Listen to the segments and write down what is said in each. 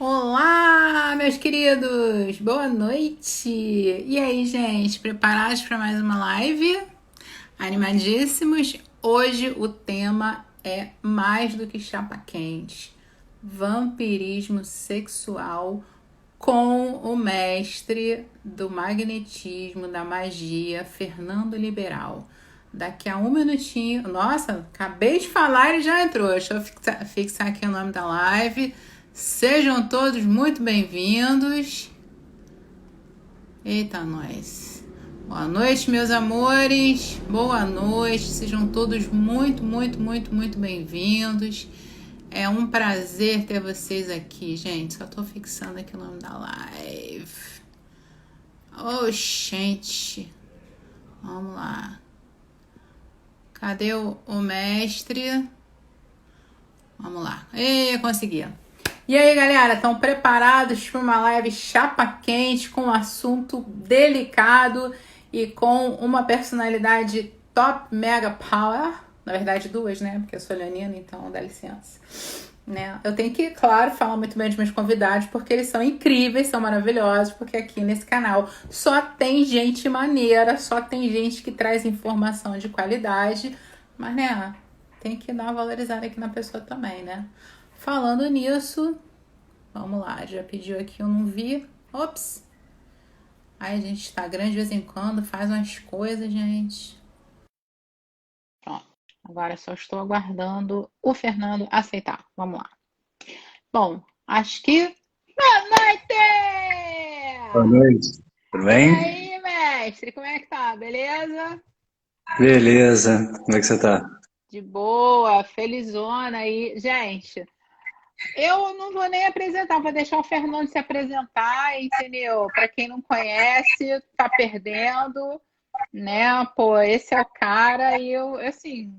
Olá, meus queridos! Boa noite! E aí, gente, preparados para mais uma live? Animadíssimos? Hoje o tema é mais do que chapa quente: vampirismo sexual com o mestre do magnetismo, da magia, Fernando Liberal. Daqui a um minutinho. Nossa, acabei de falar e já entrou. Deixa eu fixar aqui o nome da live. Sejam todos muito bem-vindos. Eita, nós. Boa noite, meus amores. Boa noite. Sejam todos muito bem-vindos. É um prazer ter vocês aqui, gente. Só tô fixando aqui o nome da live. Oh, gente. Vamos lá. Cadê o mestre? Vamos lá. Consegui. E aí, galera, estão preparados para uma live chapa quente com um assunto delicado e com uma personalidade top mega power? Na verdade, duas, né? Porque eu sou leonina, então dá licença. Né? Eu tenho que, claro, falar muito bem dos meus convidados, porque eles são incríveis, são maravilhosos, porque aqui nesse canal só tem gente maneira, só tem gente que traz informação de qualidade, mas, né, tem que dar uma valorizada aqui na pessoa também, né? Falando nisso, vamos lá, já pediu aqui, eu não vi. Ops! Aí a gente, Instagram de vez em quando faz umas coisas, gente. Pronto. Agora só estou aguardando o Fernando aceitar. Vamos lá. Bom, acho que... Boa Boa noite! noite, tudo E bem? aí, mestre, como é que tá? Beleza? Beleza, como é que você tá? De boa, felizona aí. Gente, eu não vou nem apresentar, vou deixar o Fernando se apresentar, entendeu? Para quem não conhece, tá perdendo, né? Pô, esse é o cara e eu, assim,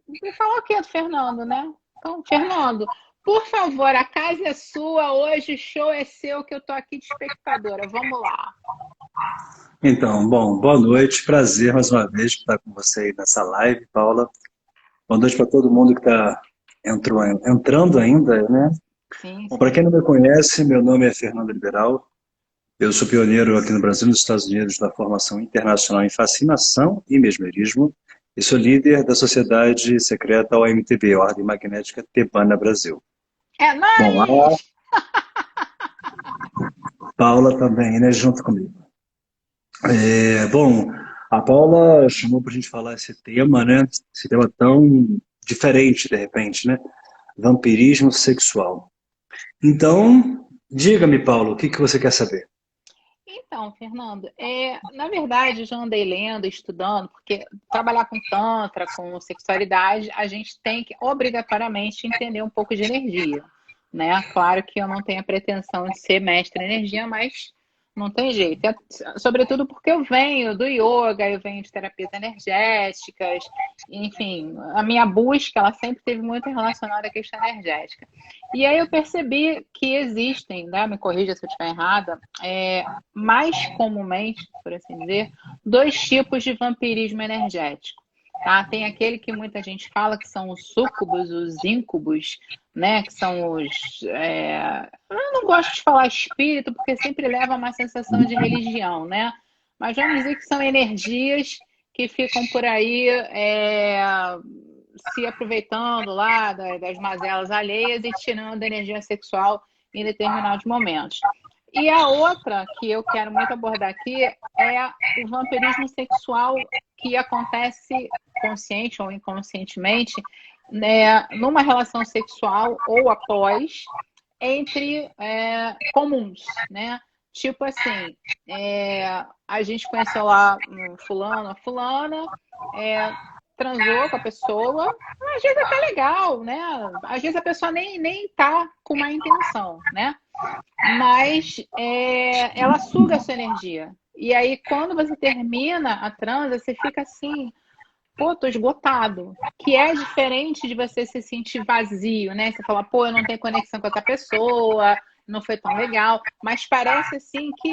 vou falar o quê do Fernando, né? Então, Fernando, por favor, a casa é sua hoje, o show é seu, que eu tô aqui de espectadora. Vamos lá. Então, bom, boa noite, prazer mais uma vez estar com você aí nessa live, Paula. Boa noite para todo mundo que está entrando ainda, né? Sim, Bom, para quem sim. não me conhece, meu nome é Fernando Liberal, eu sou pioneiro aqui no Brasil e nos Estados Unidos na formação internacional em fascinação e mesmerismo e sou líder da sociedade secreta OMTB, Ordem Magnética Tebana Brasil. É Bom, a nóis! Paula também, né, junto comigo. Bom, a Paula chamou para a gente falar esse tema, né? Esse tema tão diferente, de repente, né? Vampirismo sexual. Então, diga-me, Paulo, o que que você quer saber? Então, Fernando, na verdade, eu já andei lendo, estudando, porque trabalhar com Tantra, com sexualidade, a gente tem que obrigatoriamente entender um pouco de energia, né? Claro que eu não tenho a pretensão de ser mestre em energia, mas não tem jeito. Sobretudo porque eu venho do yoga, eu venho de terapias energéticas, enfim, a minha busca, ela sempre teve muito relacionada à questão energética. E aí eu percebi que existem, né? Me corrija se eu estiver errada, mais comumente, por assim dizer, dois tipos de vampirismo energético. Tá? Tem aquele que muita gente fala que são os súcubos, os íncubos, né? Que são os. Eu não gosto de falar espírito, porque sempre leva a uma sensação de religião, né? Mas vamos dizer que são energias que ficam por aí se aproveitando lá das mazelas alheias e tirando a energia sexual em determinados momentos. E a outra que eu quero muito abordar aqui é o vampirismo sexual que acontece consciente ou inconscientemente, né, numa relação sexual ou após, entre comuns, né? Tipo assim, a gente conheceu lá um fulano, a fulana, é, transou com a pessoa, às vezes até legal, né? Às vezes a pessoa nem tá com má intenção, né? Mas ela suga a sua energia. E aí, quando você termina a transa, você fica assim, pô, tô esgotado. Que é diferente de você se sentir vazio, né? Você fala, pô, eu não tenho conexão com outra pessoa, não foi tão legal. Mas parece assim que.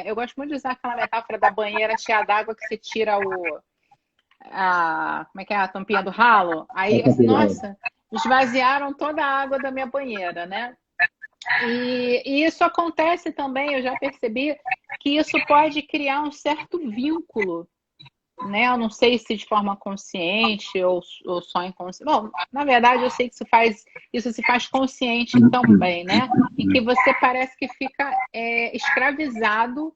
Eu gosto muito de usar aquela metáfora da banheira cheia d'água que você tira como é que é? A tampinha do ralo. Aí, assim, nossa, esvaziaram toda a água da minha banheira, né? E isso acontece também, eu já percebi que isso pode criar um certo vínculo, né? Eu não sei se de forma consciente ou só inconsciente. Bom, na verdade, eu sei que isso se faz consciente também, né? Em que você parece que fica escravizado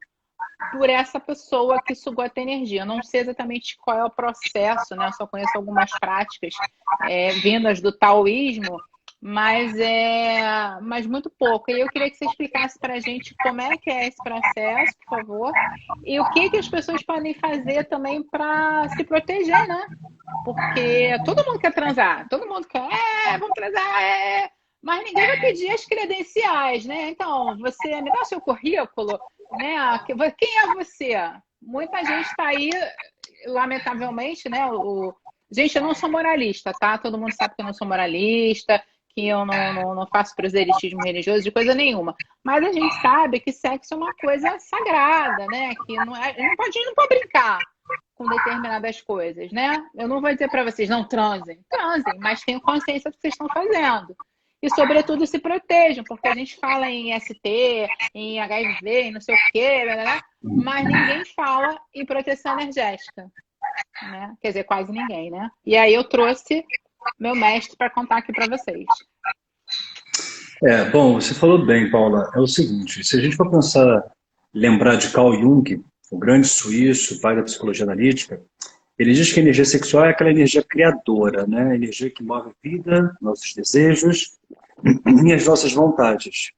por essa pessoa que sugou a tua energia. Eu não sei exatamente qual é o processo, né? Eu só conheço algumas práticas vindas do taoísmo, mas muito pouco. E eu queria que você explicasse para a gente como é que é esse processo, por favor, e o que as pessoas podem fazer também para se proteger, né? Porque todo mundo quer transar, todo mundo quer, vamos transar, mas ninguém vai pedir as credenciais, né? Então, você me dá o seu currículo, né? Quem é você? Muita gente está aí, lamentavelmente, né? Gente, eu não sou moralista, tá? Todo mundo sabe que eu não sou moralista, que eu não faço proselitismo religioso de coisa nenhuma. Mas a gente sabe que sexo é uma coisa sagrada, né? Que a gente não pode brincar com determinadas coisas, né? Eu não vou dizer para vocês, não transem, mas tenham consciência do que vocês estão fazendo. E, sobretudo, se protejam, porque a gente fala em ST, em HIV, em não sei o quê, mas ninguém fala em proteção energética, né? Quer dizer, quase ninguém, né? E aí eu trouxe meu mestre para contar aqui para vocês. Bom, você falou bem, Paula. É o seguinte, se a gente for pensar, lembrar de Carl Jung, o grande suíço, pai da psicologia analítica, ele diz que a energia sexual é aquela energia criadora, né? A energia que move a vida, nossos desejos e as nossas vontades.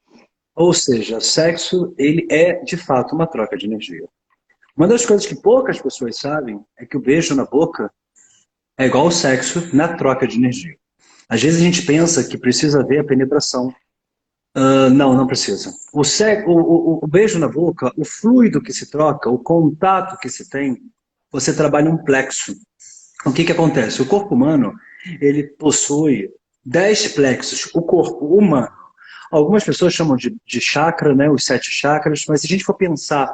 Ou seja, sexo, ele é, de fato, uma troca de energia. Uma das coisas que poucas pessoas sabem é que o beijo na boca é igual ao sexo na troca de energia. Às vezes a gente pensa que precisa haver a penetração. Não, não precisa. O beijo na boca, o fluido que se troca, o contato que se tem, você trabalha um plexo. O que acontece? O corpo humano, ele possui 10 plexos. O corpo humano, algumas pessoas chamam de chakra, né, os 7 chakras, mas se a gente for pensar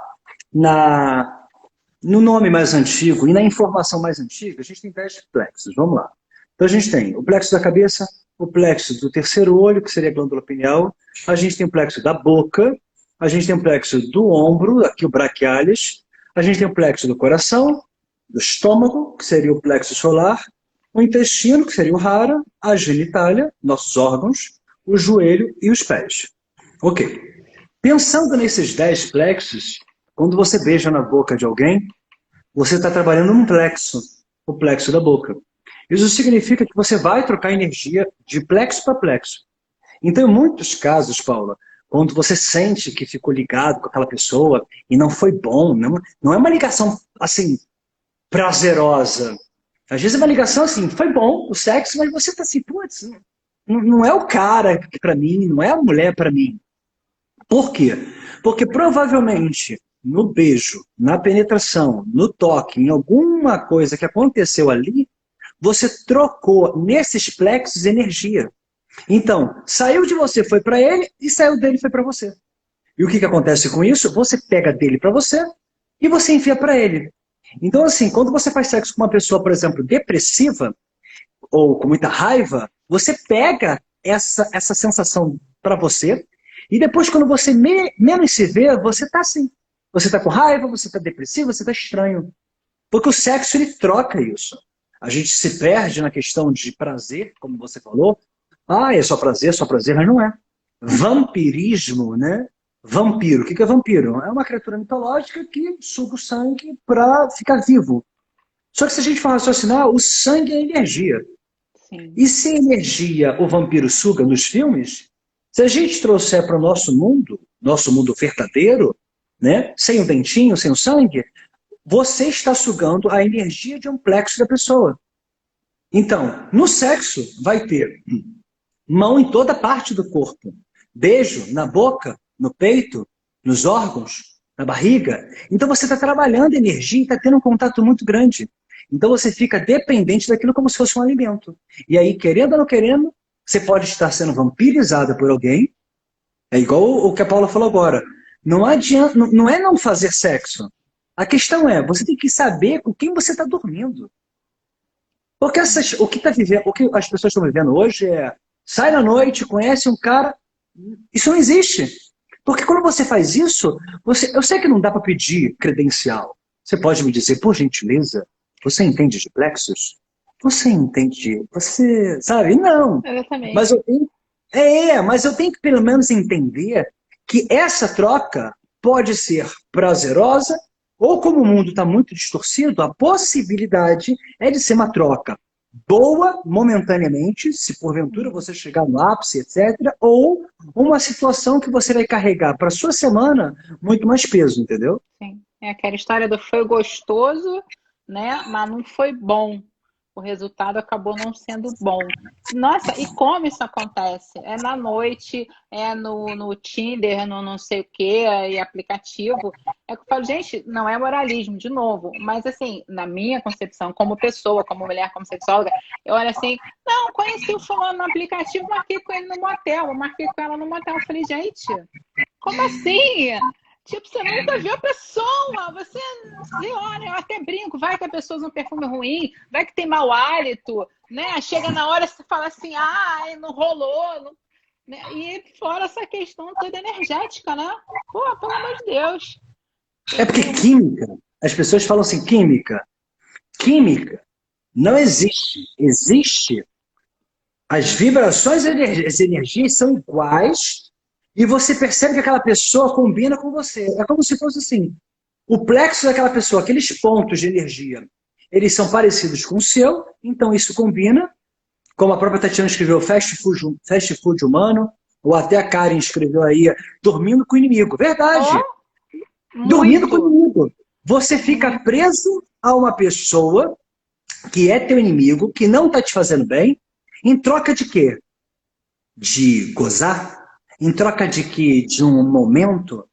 no nome mais antigo e na informação mais antiga, a gente tem 10 plexos. Vamos lá. Então a gente tem o plexo da cabeça, o plexo do terceiro olho, que seria a glândula pineal, a gente tem o plexo da boca, a gente tem o plexo do ombro, aqui o braquialis, a gente tem o plexo do coração, do estômago, que seria o plexo solar, o intestino, que seria o hara, a genitália, nossos órgãos, o joelho e os pés. Ok. Pensando nesses 10 plexos, quando você beija na boca de alguém, você está trabalhando um plexo, o plexo da boca. Isso significa que você vai trocar energia de plexo para plexo. Então, em muitos casos, Paula, quando você sente que ficou ligado com aquela pessoa e não foi bom, não é uma ligação assim prazerosa. Às vezes é uma ligação assim, foi bom o sexo, mas você está assim, putz, não é o cara para mim, não é a mulher para mim. Por quê? Porque provavelmente no beijo, na penetração, no toque, em alguma coisa que aconteceu ali, você trocou nesses plexos energia. Então, saiu de você, foi para ele, e saiu dele, foi para você. E o que acontece com isso? Você pega dele para você e você enfia para ele. Então, assim, quando você faz sexo com uma pessoa, por exemplo, depressiva, ou com muita raiva, você pega essa sensação para você, e depois, quando você menos se vê, você está assim. Você está com raiva, você está depressivo, você está estranho. Porque o sexo, ele troca isso. A gente se perde na questão de prazer, como você falou. É só prazer, mas não é. Vampirismo, né? Vampiro. O que é vampiro? É uma criatura mitológica que suga o sangue para ficar vivo. Só que se a gente for raciocinar, o sangue é energia. Sim. E se energia o vampiro suga nos filmes, se a gente trouxer para o nosso mundo verdadeiro, né? Sem o dentinho, sem o sangue, você está sugando a energia de um plexo da pessoa. Então, no sexo, vai ter mão em toda parte do corpo, beijo na boca, no peito, nos órgãos, na barriga. Então você está trabalhando energia e está tendo um contato muito grande. Então você fica dependente daquilo como se fosse um alimento. E aí, querendo ou não querendo, você pode estar sendo vampirizada por alguém. É igual o que a Paula falou agora. Não adianta, não é não fazer sexo. A questão é, você tem que saber com quem você está dormindo. Porque o que as pessoas estão vivendo hoje é, sai na noite, conhece um cara, Isso não existe. Porque quando você faz isso, eu sei que não dá para pedir credencial. Você pode me dizer, por gentileza, você entende de plexos? Você entende? Você sabe? Não. Mas Exatamente. eu tenho, mas eu tenho que pelo menos entender que essa troca pode ser prazerosa ou como o mundo está muito distorcido, a possibilidade é de ser uma troca boa momentaneamente, se porventura você chegar no ápice, etc., ou uma situação que você vai carregar para sua semana muito mais peso, entendeu? Sim. É aquela história do foi gostoso, né? Mas não foi bom. O resultado acabou não sendo bom. Nossa, e como isso acontece? É na noite, é no Tinder, no não sei o quê, e aplicativo. É que eu falo, gente, não é moralismo, de novo, mas assim, na minha concepção, como pessoa, como mulher, como sexóloga, eu olho assim, não, conheci o fulano no aplicativo, marquei com ele no motel, eu marquei com ela no motel. Eu falei, gente, como assim? Tipo, você nunca viu a pessoa, você olha, eu até brinco, vai que a pessoa usa um perfume ruim, vai que tem mau hálito, né? Chega na hora você fala assim, ah, não rolou, não, né? E fora essa questão toda energética, né? Pô, pelo amor de Deus. É Eu porque tenho muito. química, as pessoas falam assim, química não existe. Existe. As vibrações e as energias são iguais e você percebe que aquela pessoa combina com você. É como se fosse assim, o plexo daquela pessoa, aqueles pontos de energia, eles são parecidos com o seu, então isso combina, como a própria Tatiana escreveu, fast food humano, ou até a Karen escreveu aí, dormindo com o inimigo. Verdade, Oh, dormindo com o muito, inimigo. Você fica muito. preso a uma pessoa que é teu inimigo, que não está te fazendo bem, em troca de quê? De gozar? Em troca de quê? De um momento?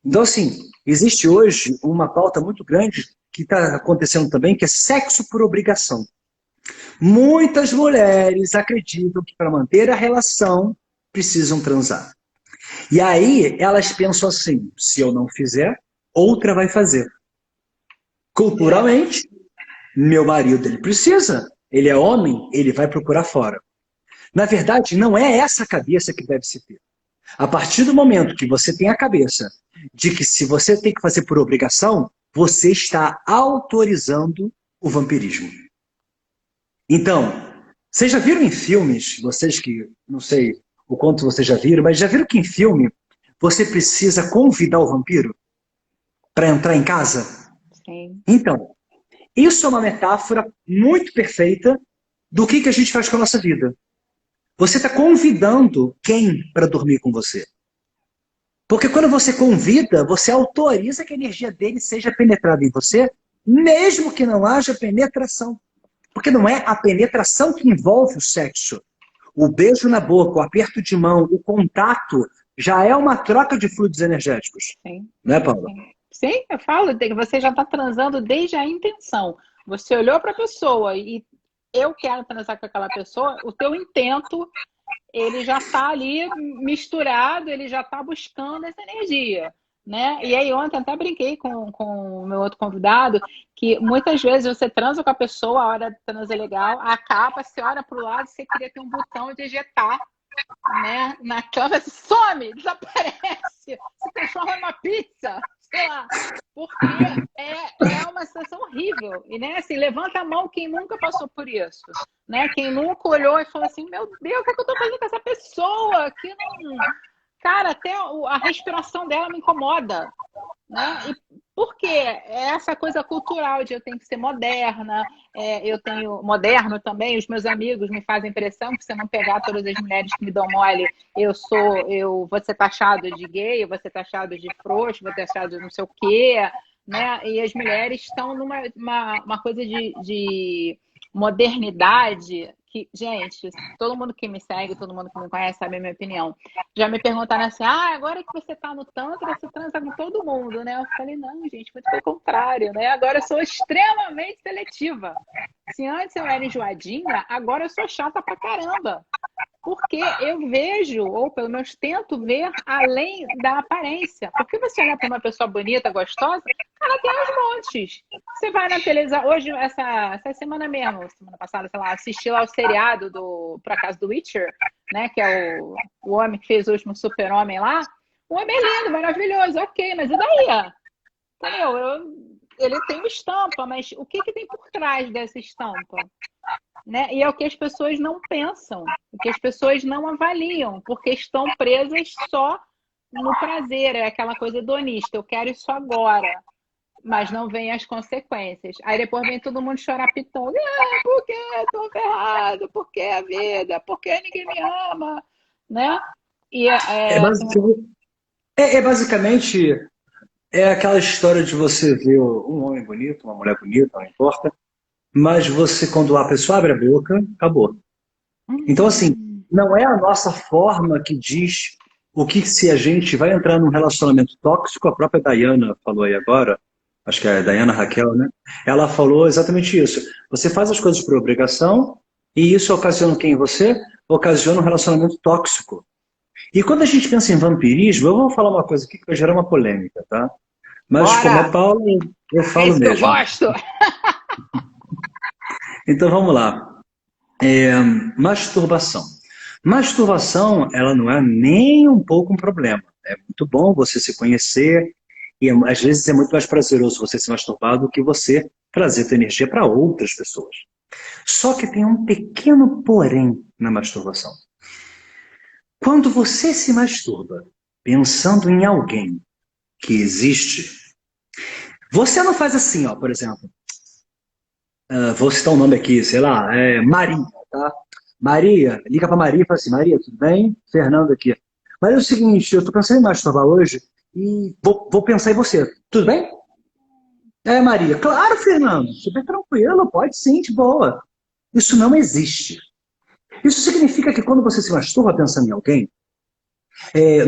Então, assim, existe hoje uma pauta muito grande que está acontecendo também, que é sexo por obrigação. Muitas mulheres acreditam que para manter a relação precisam transar. E aí elas pensam assim: se eu não fizer, outra vai fazer. É, Culturalmente, meu marido ele precisa, ele é homem, ele vai procurar fora. Na verdade, não é essa cabeça que deve se ter. A partir do momento que você tem a cabeça de que se você tem que fazer por obrigação, você está autorizando o vampirismo. Então, vocês já viram em filmes, vocês que, não sei o quanto vocês já viram, mas já viram que em filme você precisa convidar o vampiro para entrar em casa? sim. Então, isso é uma metáfora muito perfeita do que a gente faz com a nossa vida. Você está convidando quem para dormir com você? Porque quando você convida, você autoriza que a energia dele seja penetrada em você, mesmo que não haja penetração. Porque não é a penetração que envolve o sexo. O beijo na boca, o aperto de mão, o contato, já é uma troca de fluidos energéticos. Sim, Não é, Paula? sim. Sim, eu falo que você já está transando desde a intenção. Você olhou para a pessoa e eu quero transar com aquela pessoa, o teu intento, ele já está ali misturado, ele já está buscando essa energia, né? E aí ontem até brinquei com o meu outro convidado, que muitas vezes você transa com a pessoa, a hora de transa é legal, acaba, você olha para o lado, você queria ter um botão de ejetar, né? Na cama, você some, desaparece, se transforma numa pizza, sei lá. Porque é uma sensação horrível. E, né, assim, levanta a mão quem nunca passou por isso. Né? Quem nunca olhou e falou assim, meu Deus, o que é que eu tô fazendo com essa pessoa? Que não... Cara, até a respiração dela me incomoda, né? E por quê? É essa coisa cultural de eu tenho que ser moderna, eu tenho moderno também, os meus amigos me fazem pressão que se eu não pegar todas as mulheres que me dão mole, eu vou ser taxado de gay, eu vou ser taxado de frouxo, vou ser taxado de não sei o quê, né? E as mulheres estão numa uma coisa de modernidade que, gente, todo mundo que me segue, todo mundo que me conhece sabe a minha opinião. Já me perguntaram assim, ah, agora que você tá no Tantra, você transa com todo mundo, né? Eu falei, não, gente, muito pelo contrário, né? Agora eu sou extremamente seletiva. Se antes eu era enjoadinha, agora eu sou chata pra caramba. Porque eu vejo, ou pelo menos tento ver, além da aparência. Porque você olha para uma pessoa bonita, gostosa, ela tem aos montes. Você vai na televisão, hoje, essa semana mesmo, semana passada, sei lá, assisti lá o seriado por acaso, do Witcher, né? Que é o homem que fez o último Super-Homem lá. O homem é lindo, maravilhoso, ok, mas e daí? Entendeu? Ele tem uma estampa, mas o que tem por trás dessa estampa? Né? E é o que as pessoas não pensam, o que as pessoas não avaliam, porque estão presas só no prazer, é aquela coisa hedonista, eu quero isso agora, mas não vem as consequências. Aí depois vem todo mundo chorar pitando, por que eu tô ferrado? Por que a vida? Por que ninguém me ama? Né? E Basicamente aquela história de você ver um homem bonito, uma mulher bonita, não importa, mas você, quando a pessoa abre a boca, acabou. Então, assim, não é a nossa forma que diz o que se a gente vai entrar num relacionamento tóxico. A própria Dayana falou aí agora, acho que é a Dayana Raquel, né? Ela falou exatamente isso. Você faz as coisas por obrigação e isso ocasiona quem em você? Ocasiona um relacionamento tóxico. E quando a gente pensa em vampirismo, eu vou falar uma coisa aqui que vai gerar uma polêmica, tá? Mas bora! como é Paulo, eu falo isso mesmo. Que eu gosto! Então vamos lá. Masturbação. Masturbação, ela não é nem um pouco um problema. É muito bom você se conhecer e às vezes é muito mais prazeroso você se masturbar do que você trazer tua energia para outras pessoas. Só que tem um pequeno porém na masturbação. Quando você se masturba pensando em alguém que existe, você não faz assim, ó, por exemplo, vou citar um nome aqui, sei lá, Maria, tá? Maria, liga pra Maria e fala assim, Maria, tudo bem? Fernando aqui. Mas é o seguinte, eu tô pensando em masturbar hoje e vou pensar em você. Tudo bem? Maria, claro, Fernando, super tranquilo, pode sim, de boa. Isso não existe. Isso significa que quando você se masturba pensando em alguém,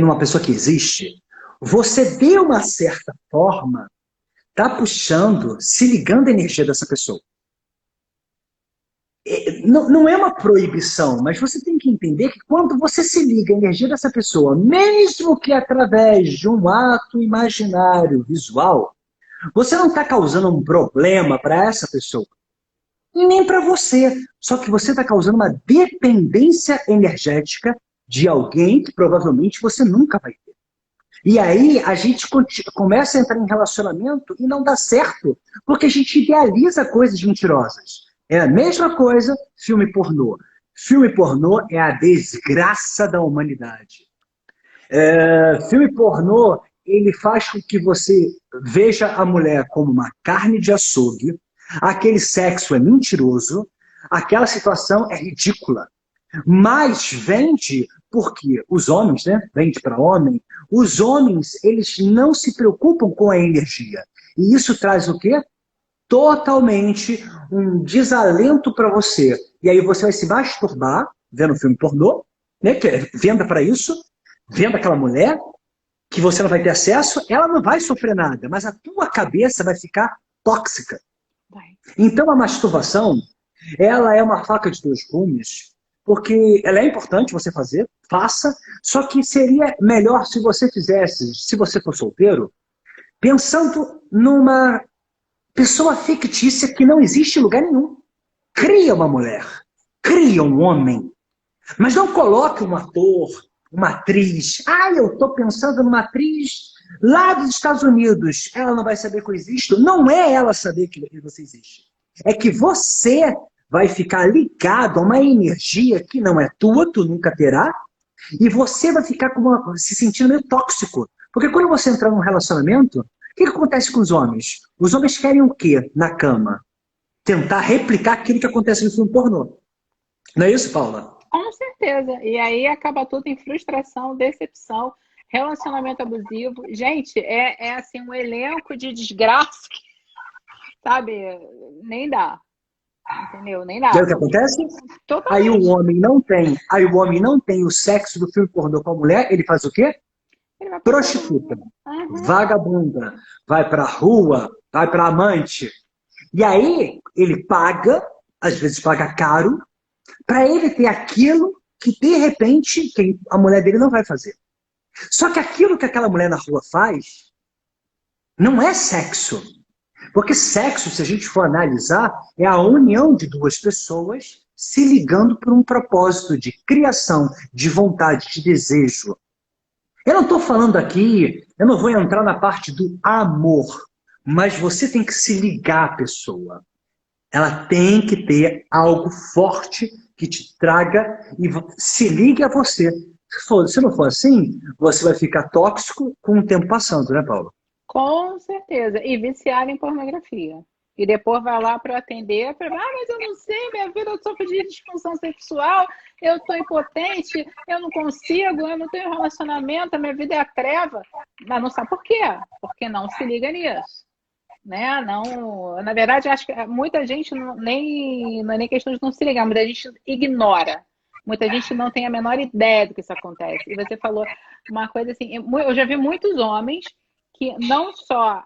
numa pessoa que existe, você de uma certa forma tá puxando, se ligando à energia dessa pessoa. Não é uma proibição, mas você tem que entender que quando você se liga à energia dessa pessoa, mesmo que através de um ato imaginário, visual, você não está causando um problema para essa pessoa. E nem para você. Só que você está causando uma dependência energética de alguém que provavelmente você nunca vai ter. E aí a gente começa a entrar em relacionamento e não dá certo, porque a gente idealiza coisas mentirosas. É a mesma coisa filme pornô. Filme pornô é a desgraça da humanidade. Filme pornô, ele faz com que você veja a mulher como uma carne de açougue, aquele sexo é mentiroso, aquela situação é ridícula. Mas vende porque os homens, né? Vende para homem. Os homens, eles não se preocupam com a energia. E isso traz o quê? Totalmente um desalento para você. E aí você vai se masturbar vendo filme pornô, né? Que é venda para isso, vendo aquela mulher que você não vai ter acesso, ela não vai sofrer nada, mas a tua cabeça vai ficar tóxica. Então a masturbação, ela é uma faca de dois gumes, porque ela é importante você fazer, faça, só que seria melhor se você fizesse, se você for solteiro, pensando numa pessoa fictícia que não existe em lugar nenhum. Cria uma mulher, cria um homem, mas não coloque um ator, uma atriz. Eu estou pensando numa atriz lá dos Estados Unidos. Ela não vai saber que eu existo. Não é ela saber que você existe. É que você vai ficar ligado a uma energia que não é tua, tu nunca terá, e você vai ficar se sentindo meio tóxico. Porque quando você entrar num relacionamento, o que acontece com os homens? Os homens querem o quê na cama? Tentar replicar aquilo que acontece no filme pornô. Não é isso, Paula? Com certeza. E aí acaba tudo em frustração, decepção, relacionamento abusivo. Gente, é assim um elenco de desgraça que, sabe, nem dá. Entendeu? Nem dá. E aí o que acontece? Totalmente. Aí o homem não tem o sexo do filme pornô com a mulher, ele faz o quê? Prostituta, vagabunda, vai pra rua, vai pra amante. E aí ele paga, às vezes paga caro, para ele ter aquilo que de repente a mulher dele não vai fazer. Só que aquilo que aquela mulher na rua faz não é sexo. Porque sexo, se a gente for analisar, é a união de duas pessoas se ligando por um propósito de criação, de vontade, de desejo. Eu não estou falando aqui, eu não vou entrar na parte do amor, mas você tem que se ligar à pessoa. Ela tem que ter algo forte que te traga e se ligue a você. Se não for assim, você vai ficar tóxico com o tempo passando, né, Paulo? Com certeza. E viciado em pornografia. E depois vai lá para atender, mas eu não sei, minha vida sofre de disfunção sexual, eu estou impotente, eu não consigo, eu não tenho relacionamento, a minha vida é a treva. Mas não sabe por quê? Porque não se liga nisso. Né? Não, na verdade, acho que muita gente não é nem questão de não se ligar, muita gente ignora. Muita gente não tem a menor ideia do que isso acontece. E você falou uma coisa assim, eu já vi muitos homens que não só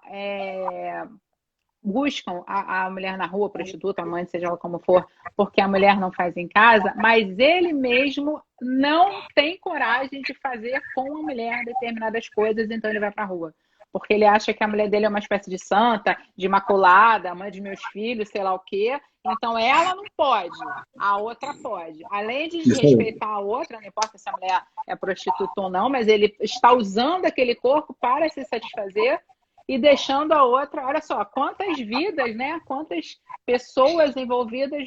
buscam a mulher na rua, prostituta, amante, seja ela como for, porque a mulher não faz em casa, mas ele mesmo não tem coragem de fazer com a mulher determinadas coisas, então ele vai para a rua. Porque ele acha que a mulher dele é uma espécie de santa, de imaculada, mãe de meus filhos, sei lá o quê. Então ela não pode, a outra pode. Além de desrespeitar a outra, não importa se a mulher é prostituta ou não, mas ele está usando aquele corpo para se satisfazer e deixando a outra. Olha só, quantas vidas, né? Quantas pessoas envolvidas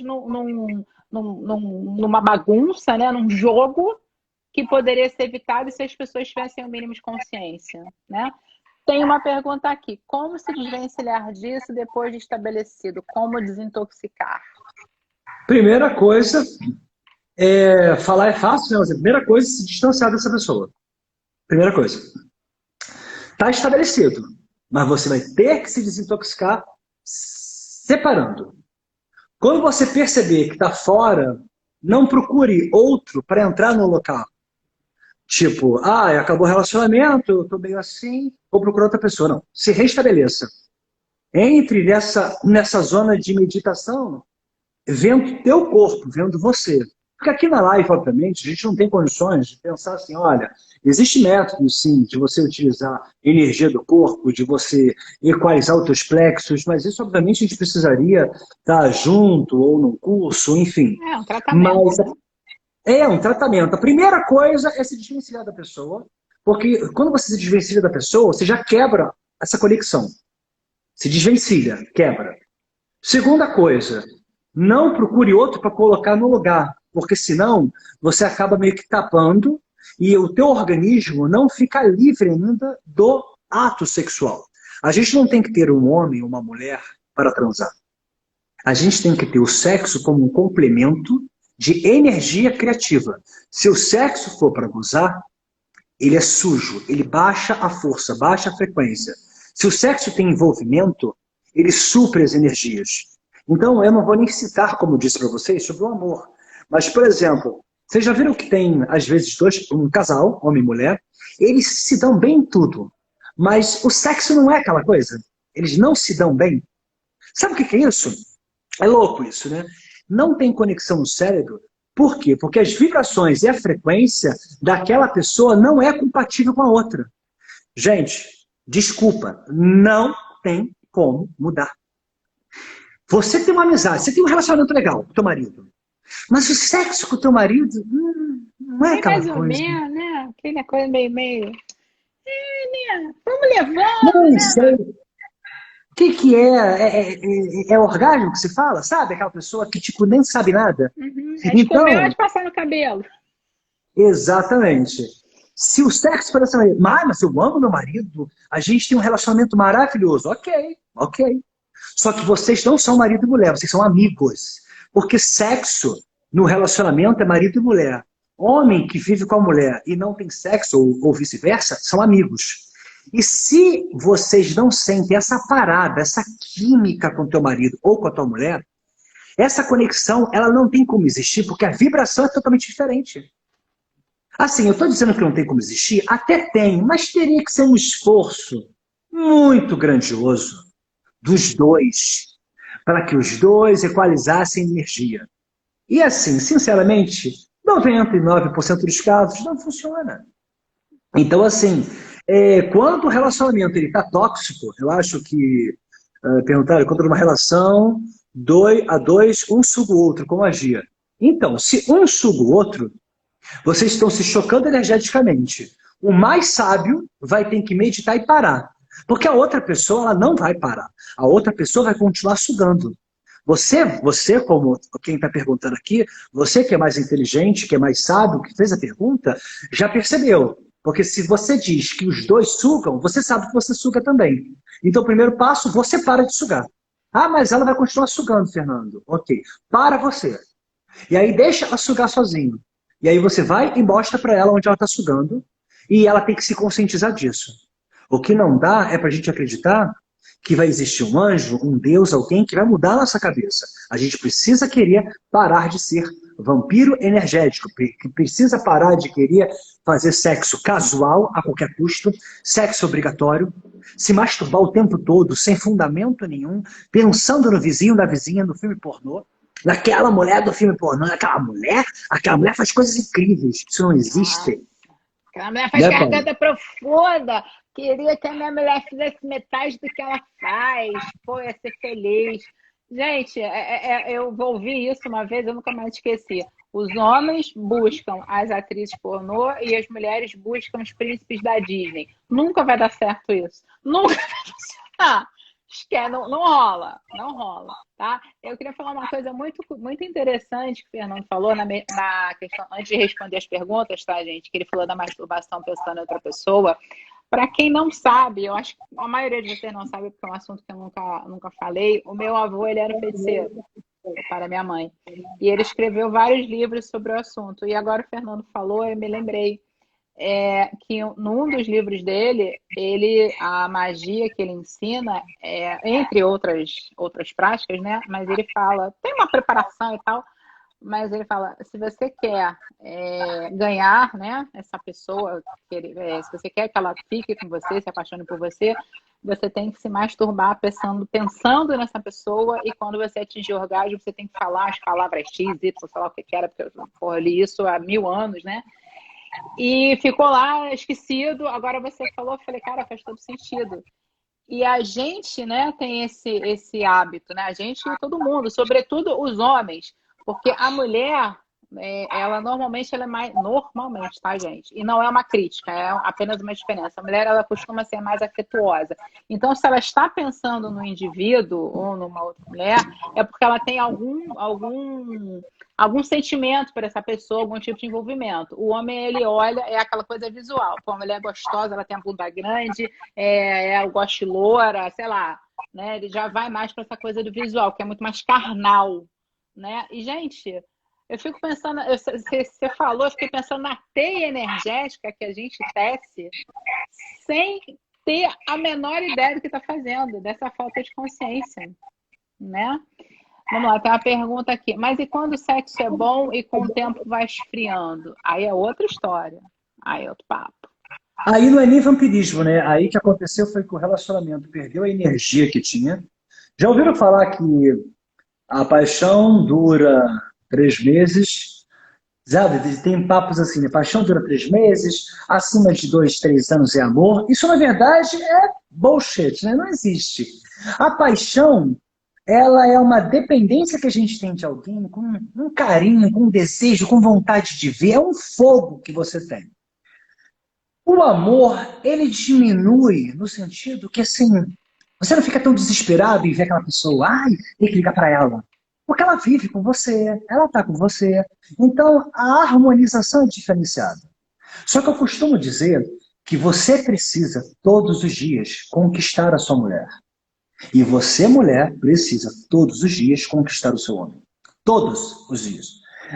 numa bagunça, né? Num jogo que poderia ser evitado se as pessoas tivessem o mínimo de consciência, né? Tem uma pergunta aqui. Como se desvencilhar disso depois de estabelecido? Como desintoxicar? Primeira coisa, falar é fácil, né? Mas a primeira coisa é se distanciar dessa pessoa. Primeira coisa. Está estabelecido, mas você vai ter que se desintoxicar separando. Quando você perceber que está fora, não procure outro para entrar no local. Tipo, acabou o relacionamento, eu tô meio assim, vou procurar outra pessoa. Não, se restabeleça. Entre nessa zona de meditação, vendo teu corpo, vendo você. Porque aqui na live, obviamente, a gente não tem condições de pensar assim, olha, existe método, sim, de você utilizar a energia do corpo, de você equalizar os teus plexos, mas isso, obviamente, a gente precisaria estar junto, ou num curso, enfim. É um tratamento. Mas é um tratamento. A primeira coisa é se desvencilhar da pessoa, porque quando você se desvencilha da pessoa, você já quebra essa conexão. Se desvencilha, quebra. Segunda coisa, não procure outro para colocar no lugar, porque senão você acaba meio que tapando e o teu organismo não fica livre ainda do ato sexual. A gente não tem que ter um homem ou uma mulher para transar. A gente tem que ter o sexo como um complemento de energia criativa. Se o sexo for para gozar, ele é sujo, ele baixa a força, baixa a frequência. Se o sexo tem envolvimento, ele supre as energias. Então, eu não vou nem citar, como disse para vocês, sobre o amor. Mas, por exemplo, vocês já viram que tem, às vezes, um casal, homem e mulher, eles se dão bem em tudo, mas o sexo não é aquela coisa. Eles não se dão bem. Sabe o que é isso? É louco isso, né? Não tem conexão no cérebro. Por quê? Porque as vibrações e a frequência daquela pessoa não é compatível com a outra. Gente, desculpa, não tem como mudar. Você tem uma amizade, você tem um relacionamento legal com o teu marido, mas o sexo com o teu marido não é aquela coisa. Mais ou menos, né? Aquela coisa meio... né? Vamos levando, não né? sei. O que é? É orgasmo que se fala? Sabe? Aquela pessoa que tipo, nem sabe nada. É de comer ou de passar no cabelo. Exatamente. Se o sexo for dessa maneira, mas eu amo meu marido, a gente tem um relacionamento maravilhoso. Ok. Só que vocês não são marido e mulher, vocês são amigos. Porque sexo no relacionamento é marido e mulher. Homem que vive com a mulher e não tem sexo, ou vice-versa, são amigos. E se vocês não sentem essa parada, essa química com o teu marido ou com a tua mulher, essa conexão, ela não tem como existir, porque a vibração é totalmente diferente. Assim, eu estou dizendo que não tem como existir? Até tem, mas teria que ser um esforço muito grandioso dos dois, para que os dois equalizassem energia. E assim, sinceramente, 99% dos casos não funciona. Então, assim, quando o relacionamento está tóxico, eu acho que, perguntaram, quando numa relação, a dois, um suga o outro, como agir? Então, se um suga o outro, vocês estão se chocando energeticamente. O mais sábio vai ter que meditar e parar. Porque a outra pessoa, ela não vai parar. A outra pessoa vai continuar sugando. Você como quem está perguntando aqui, você que é mais inteligente, que é mais sábio, que fez a pergunta, já percebeu. Porque se você diz que os dois sugam, você sabe que você suga também. Então, o primeiro passo, você para de sugar. Ah, mas ela vai continuar sugando, Fernando. Ok. Para você. E aí deixa ela sugar sozinho. E aí você vai e mostra para ela onde ela está sugando. E ela tem que se conscientizar disso. O que não dá é para a gente acreditar que vai existir um anjo, um Deus, alguém que vai mudar a nossa cabeça. A gente precisa querer parar de ser vampiro energético, que precisa parar de querer fazer sexo casual a qualquer custo, sexo obrigatório, se masturbar o tempo todo, sem fundamento nenhum, pensando no vizinho da vizinha, no filme pornô, naquela mulher do filme pornô, aquela mulher faz coisas incríveis, isso não existe. Aquela mulher faz Né, Paulo? garganta profunda. Queria que a minha mulher fizesse metade do que ela faz. Pô, ia ser feliz. Gente, eu ouvi isso uma vez, eu nunca mais esqueci. Os homens buscam as atrizes pornô e as mulheres buscam os príncipes da Disney. Nunca vai dar certo isso. Nunca vai funcionar. Esquece, não rola, não rola, tá? Eu queria falar uma coisa muito interessante que o Fernando falou na questão, antes de responder as perguntas, tá, gente? Que ele falou da masturbação pensando em outra pessoa. Para quem não sabe, eu acho que a maioria de vocês não sabe, porque é um assunto que eu nunca falei. O meu avô, ele era feiticeiro para minha mãe. E ele escreveu vários livros sobre o assunto. E agora o Fernando falou, eu me lembrei que num dos livros dele, a magia que ele ensina, entre outras práticas, né? Mas ele fala, tem uma preparação e tal, mas ele fala, se você quer ganhar, né, essa pessoa, se você quer que ela fique com você, se apaixone por você, você tem que se masturbar pensando nessa pessoa, e quando você atingir o orgasmo, você tem que falar as palavras X, Y, sei lá o que era, porque eu li isso há 1000 anos, né? E ficou lá esquecido. Agora você falou, eu falei, cara, faz todo sentido. E a gente, né, tem esse hábito, né? A gente e todo mundo, sobretudo os homens, porque a mulher, ela normalmente ela é mais normalmente, tá, gente? E não é uma crítica, é apenas uma diferença. A mulher ela costuma ser mais afetuosa. Então, se ela está pensando no indivíduo ou numa outra mulher, é porque ela tem algum sentimento por essa pessoa, algum tipo de envolvimento. O homem, ele olha, é aquela coisa visual. Pô, a mulher é gostosa, ela tem a bunda grande, eu gosto de loura, sei lá, né? Ele já vai mais para essa coisa do visual, que é muito mais carnal, né? E, gente, eu fico pensando, você falou, eu fiquei pensando na teia energética que a gente tece sem ter a menor ideia do que está fazendo, dessa falta de consciência, né? Vamos lá, tem uma pergunta aqui. Mas e quando o sexo é bom e com o tempo vai esfriando? Aí é outra história. Aí é outro papo. Aí não é nem vampirismo, né? Aí o que aconteceu foi que o relacionamento perdeu a energia que tinha. Já ouviram falar que a paixão dura 3 meses? Sabe, tem papos assim, né? Paixão dura 3 meses, acima de 2, 3 anos é amor. Isso, na verdade, é bullshit, né? Não existe. A paixão, ela é uma dependência que a gente tem de alguém, com um carinho, com um desejo, com vontade de ver. É um fogo que você tem. O amor, ele diminui no sentido que, assim, você não fica tão desesperado em ver aquela pessoa, ai, tem que ligar para ela. Porque ela vive com você, ela está com você. Então, a harmonização é diferenciada. Só que eu costumo dizer que você precisa, todos os dias, conquistar a sua mulher. E você, mulher, precisa, todos os dias, conquistar o seu homem. Todos os dias.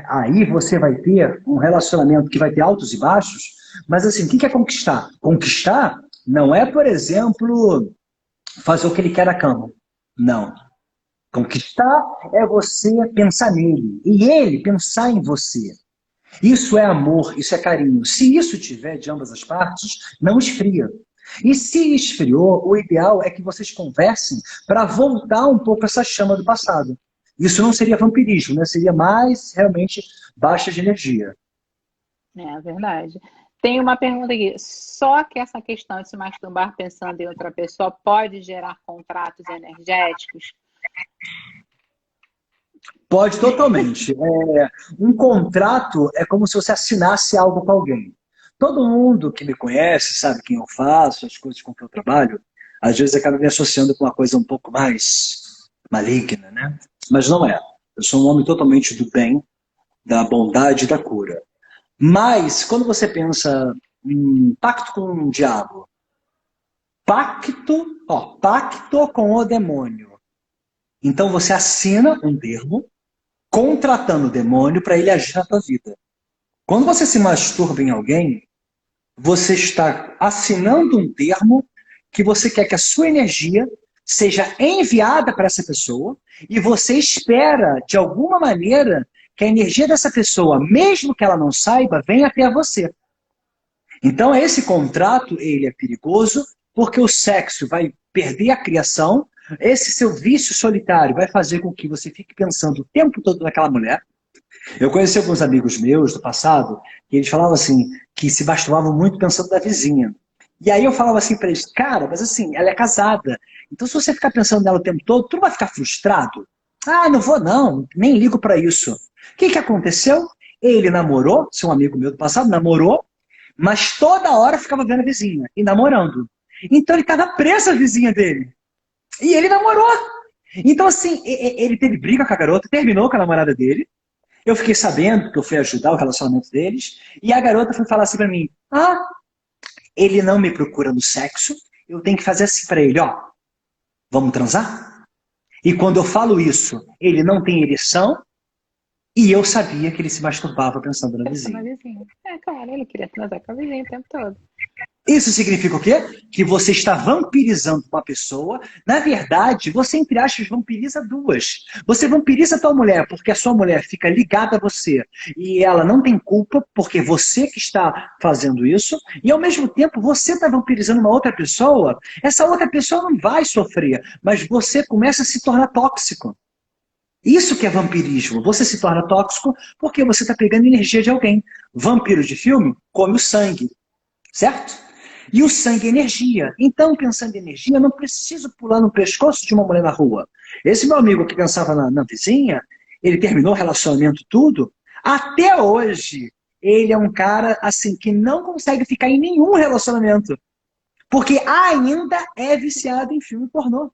Aí você vai ter um relacionamento que vai ter altos e baixos, mas assim, o que é conquistar? Conquistar não é, por exemplo, fazer o que ele quer na cama. Não. Conquistar é você pensar nele e ele pensar em você. Isso é amor, isso é carinho. Se isso tiver de ambas as partes, não esfria. E se esfriou, o ideal é que vocês conversem para voltar um pouco essa chama do passado. Isso não seria vampirismo, né? Seria mais realmente baixa de energia. É verdade. Tem uma pergunta aqui. Só que essa questão de se masturbar pensando em outra pessoa pode gerar contratos energéticos? Pode totalmente. Um contrato é como se você assinasse algo com alguém. Todo mundo que me conhece sabe quem eu faço, as coisas com que eu trabalho, às vezes acaba me associando com uma coisa um pouco mais maligna, né? Mas não é. Eu sou um homem totalmente do bem, da bondade e da cura. Mas, quando você pensa em pacto com o diabo, pacto com o demônio. Então você assina um termo contratando o demônio para ele agir na tua vida. Quando você se masturba em alguém, você está assinando um termo que você quer que a sua energia seja enviada para essa pessoa e você espera, de alguma maneira, que a energia dessa pessoa, mesmo que ela não saiba, venha até você. Então, esse contrato, ele é perigoso porque o sexo vai perder a criação, esse seu vício solitário vai fazer com que você fique pensando o tempo todo naquela mulher. Eu conheci alguns amigos meus do passado, que eles falavam assim, que se masturbavam muito pensando na vizinha. E aí eu falava assim para eles, cara, mas assim, ela é casada. Então se você ficar pensando nela o tempo todo, tu não vai ficar frustrado? Ah, não vou não, nem ligo para isso. O que aconteceu? Ele namorou, seu amigo meu do passado, namorou, mas toda hora ficava vendo a vizinha e namorando. Então ele estava preso à vizinha dele. E ele namorou. Então assim, ele teve briga com a garota, terminou com a namorada dele. Eu fiquei sabendo que eu fui ajudar o relacionamento deles. E a garota foi falar assim pra mim, ele não me procura no sexo, eu tenho que fazer assim pra ele, ó, vamos transar? E quando eu falo isso, ele não tem ereção, e eu sabia que ele se masturbava pensando na vizinha. É claro, ele queria transar com a vizinha o tempo todo. Isso significa o quê? Que você está vampirizando uma pessoa. Na verdade, você, entre aspas, vampiriza duas. Você vampiriza a tua mulher porque a sua mulher fica ligada a você e ela não tem culpa porque você que está fazendo isso. E, ao mesmo tempo, você está vampirizando uma outra pessoa. Essa outra pessoa não vai sofrer, mas você começa a se tornar tóxico. Isso que é vampirismo. Você se torna tóxico porque você está pegando energia de alguém. Vampiro de filme come o sangue. Certo? E o sangue é energia. Então, pensando em energia, eu não preciso pular no pescoço de uma mulher na rua. Esse meu amigo que pensava na vizinha, ele terminou o relacionamento tudo, até hoje, ele é um cara assim que não consegue ficar em nenhum relacionamento. Porque ainda é viciado em filme pornô.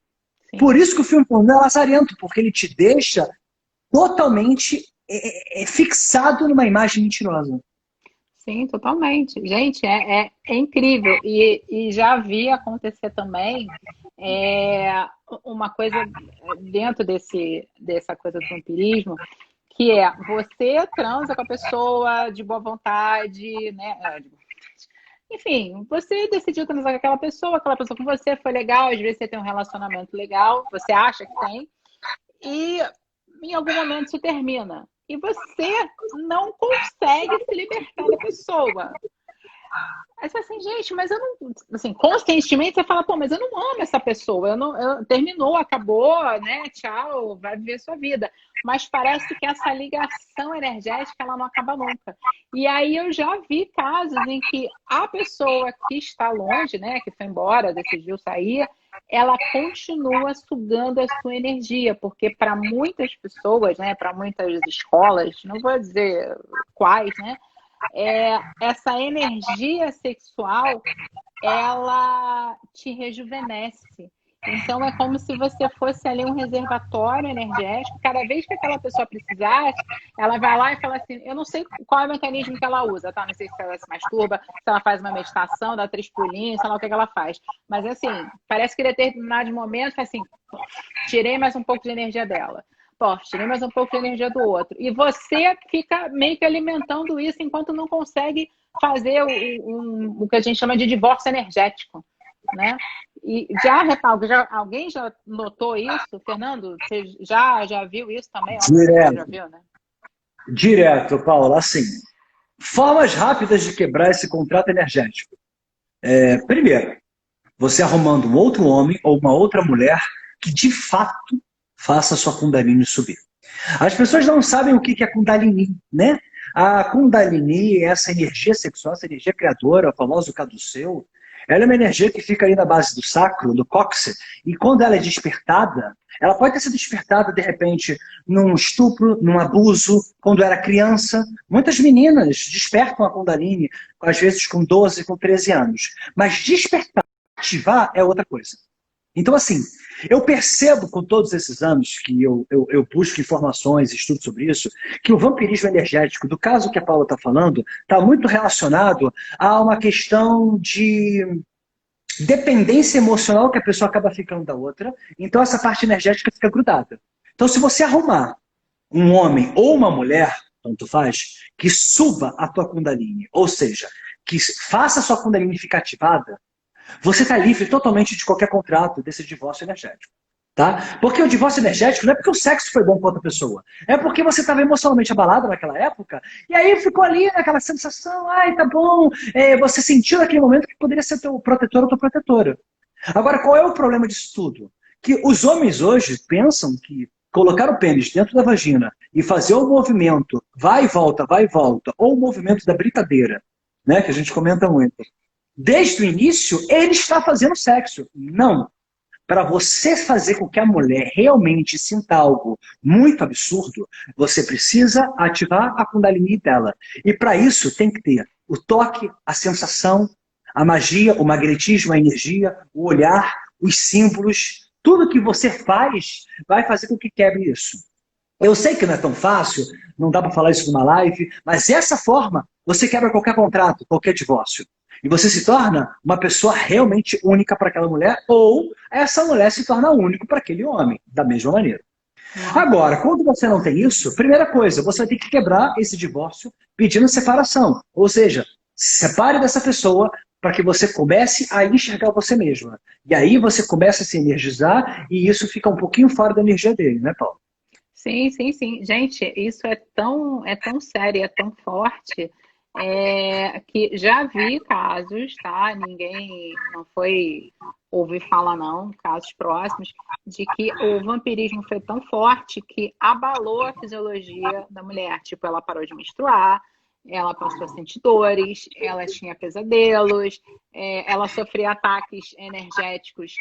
Sim. Por isso que o filme pornô é lazarento, porque ele te deixa totalmente fixado numa imagem mentirosa. Sim, totalmente. Gente, é incrível. E já vi acontecer também uma coisa dentro dessa coisa do vampirismo, que é você transa com a pessoa de boa vontade, né? Enfim, você decidiu transar com aquela pessoa com você foi legal, às vezes você tem um relacionamento legal, você acha que tem, e em algum momento isso termina. E você não consegue se libertar da pessoa. Aí você fala assim, gente, mas eu não... Assim, conscientemente você fala, pô, mas eu não amo essa pessoa. Terminou, acabou, né? Tchau, vai viver sua vida. Mas parece que essa ligação energética, ela não acaba nunca. E aí eu já vi casos em que a pessoa que está longe, né? Que foi embora, decidiu sair, ela continua sugando a sua energia, porque para muitas pessoas, né, para muitas escolas, não vou dizer quais, né, essa energia sexual, ela te rejuvenesce. Então é como se você fosse ali um reservatório energético. Cada vez que aquela pessoa precisasse, ela vai lá e fala assim, eu não sei qual é o mecanismo que ela usa, tá? Não sei se ela se masturba, se ela faz uma meditação, dá 3 pulinhos, sei lá o que ela faz. Mas assim, parece que em determinados momentos, faz assim, tirei mais um pouco de energia dela. Pô, tirei mais um pouco de energia do outro. E você fica meio que alimentando isso enquanto não consegue fazer o que a gente chama de divórcio energético, né? E alguém já notou isso, Fernando? Você já viu isso também? Direto. Já viu, né? Direto, Paulo. Assim, formas rápidas de quebrar esse contrato energético. Primeiro, você arrumando um outro homem ou uma outra mulher que de fato faça a sua Kundalini subir. As pessoas não sabem o que é Kundalini, né? A Kundalini é essa energia sexual, essa energia criadora, o famoso caduceu. Ela é uma energia que fica ali na base do sacro, do cóccix, e quando ela é despertada, ela pode ter sido despertada, de repente, num estupro, num abuso, quando era criança. Muitas meninas despertam a Kundalini, às vezes com 12, com 13 anos. Mas despertar, ativar é outra coisa. Então, assim, eu percebo com todos esses anos que eu busco informações, estudo sobre isso, que o vampirismo energético, do caso que a Paula está falando, está muito relacionado a uma questão de dependência emocional que a pessoa acaba ficando da outra. Então, essa parte energética fica grudada. Então, se você arrumar um homem ou uma mulher, tanto faz, que suba a tua Kundalini, ou seja, que faça a sua Kundalini ficar ativada, você está livre totalmente de qualquer contrato desse divórcio energético. Tá? Porque o divórcio energético não é porque o sexo foi bom com outra pessoa. É porque você estava emocionalmente abalado naquela época, e aí ficou ali naquela sensação, ai, tá bom, você sentiu naquele momento que poderia ser teu protetor ou tua protetora. Agora, qual é o problema disso tudo? Que os homens hoje pensam que colocar o pênis dentro da vagina e fazer o movimento vai e volta, ou o movimento da britadeira, né, que a gente comenta muito. Desde o início, ele está fazendo sexo. Não. Para você fazer com que a mulher realmente sinta algo muito absurdo, você precisa ativar a Kundalini dela. E para isso tem que ter o toque, a sensação, a magia, o magnetismo, a energia, o olhar, os símbolos. Tudo que você faz vai fazer com que quebre isso. Eu sei que não é tão fácil, não dá para falar isso numa live, mas dessa forma você quebra qualquer contrato, qualquer divórcio. E você se torna uma pessoa realmente única para aquela mulher, ou essa mulher se torna único para aquele homem, da mesma maneira. Agora, quando você não tem isso, primeira coisa, você vai ter que quebrar esse divórcio pedindo separação. Ou seja, se separe dessa pessoa para que você comece a enxergar você mesma. E aí você começa a se energizar e isso fica um pouquinho fora da energia dele, né, Paulo? Sim, sim, sim. Gente, isso é tão sério, é tão forte. Que já vi casos, tá? Ninguém não foi ouvir falar, não, casos próximos, de que o vampirismo foi tão forte que abalou a fisiologia da mulher. Tipo, ela parou de menstruar, ela passou a sentir dores, ela tinha pesadelos, ela sofria ataques energéticos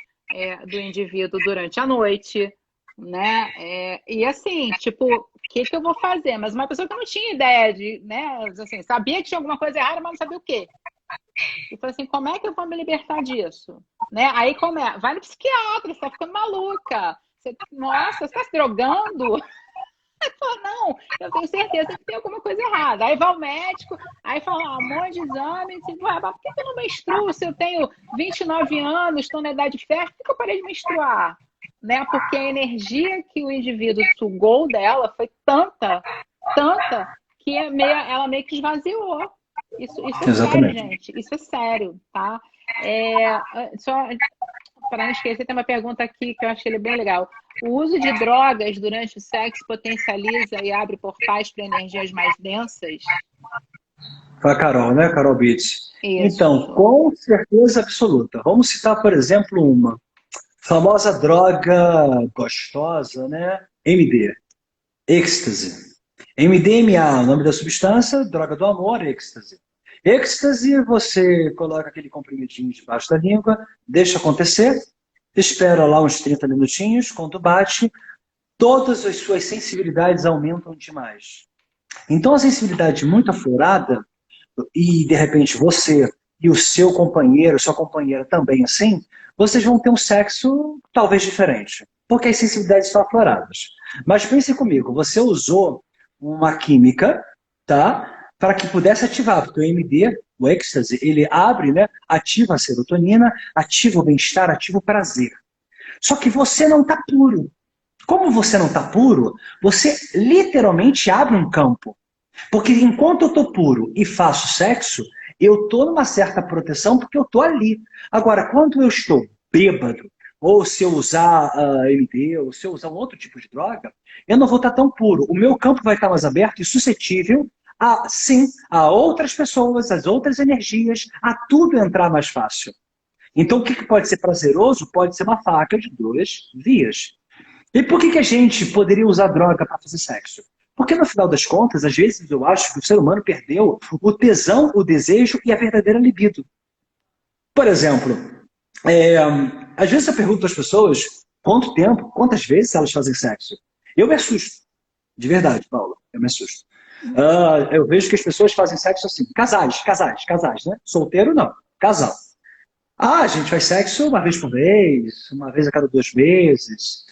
do indivíduo durante a noite, né? E assim, tipo, o que eu vou fazer? Mas uma pessoa que não tinha ideia de, né? Assim, sabia que tinha alguma coisa errada, mas não sabia o quê. E falou assim, como é que eu vou me libertar disso? Né? Aí vai no psiquiatra, você tá ficando maluca. Nossa, você tá se drogando? Aí fala, não, eu tenho certeza que tem alguma coisa errada. Aí vai ao médico, aí fala, um monte de exame, assim, mas por que eu não menstruo? Se eu tenho 29 anos, estou na idade fértil, por que eu parei de menstruar? Né? Porque a energia que o indivíduo sugou dela foi tanta, que ela meio que esvaziou. Isso é sério, gente. Isso é sério, tá? Só para não esquecer, tem uma pergunta aqui que eu achei bem legal. O uso de drogas durante o sexo potencializa e abre portais para energias mais densas? Foi a Carol, né? Carol Beats. Isso. Então, com certeza absoluta. Vamos citar, por exemplo, uma famosa droga gostosa, né? MD, êxtase. MDMA, o nome da substância, droga do amor, êxtase. Êxtase, você coloca aquele comprimidinho debaixo da língua, deixa acontecer, espera lá uns 30 minutinhos, quando bate, todas as suas sensibilidades aumentam demais. Então, a sensibilidade muito aflorada, e de repente você e o seu companheiro, sua companheira também assim, vocês vão ter um sexo talvez diferente, porque as sensibilidades estão afloradas. Mas pense comigo, você usou uma química, tá? Para que pudesse ativar, porque o MD, o êxtase, ele abre, né? Ativa a serotonina, ativa o bem-estar, ativa o prazer. Só que você não está puro. Como você não está puro, você literalmente abre um campo. Porque enquanto eu estou puro e faço sexo, eu estou numa certa proteção porque eu estou ali. Agora, quando eu estou bêbado, ou se eu usar MD, ou se eu usar um outro tipo de droga, eu não vou estar tão puro. O meu campo vai estar mais aberto e suscetível a outras pessoas, as outras energias, a tudo entrar mais fácil. Então, o que pode ser prazeroso pode ser uma faca de duas vias. E por que a gente poderia usar droga para fazer sexo? Porque, no final das contas, às vezes eu acho que o ser humano perdeu o tesão, o desejo e a verdadeira libido. Por exemplo, às vezes eu pergunto às pessoas quanto tempo, quantas vezes elas fazem sexo. Eu me assusto. De verdade, Paula, eu me assusto. Eu vejo que as pessoas fazem sexo assim, casais, né? Solteiro não, casal. A gente faz sexo uma vez por mês, uma vez a cada 2 meses.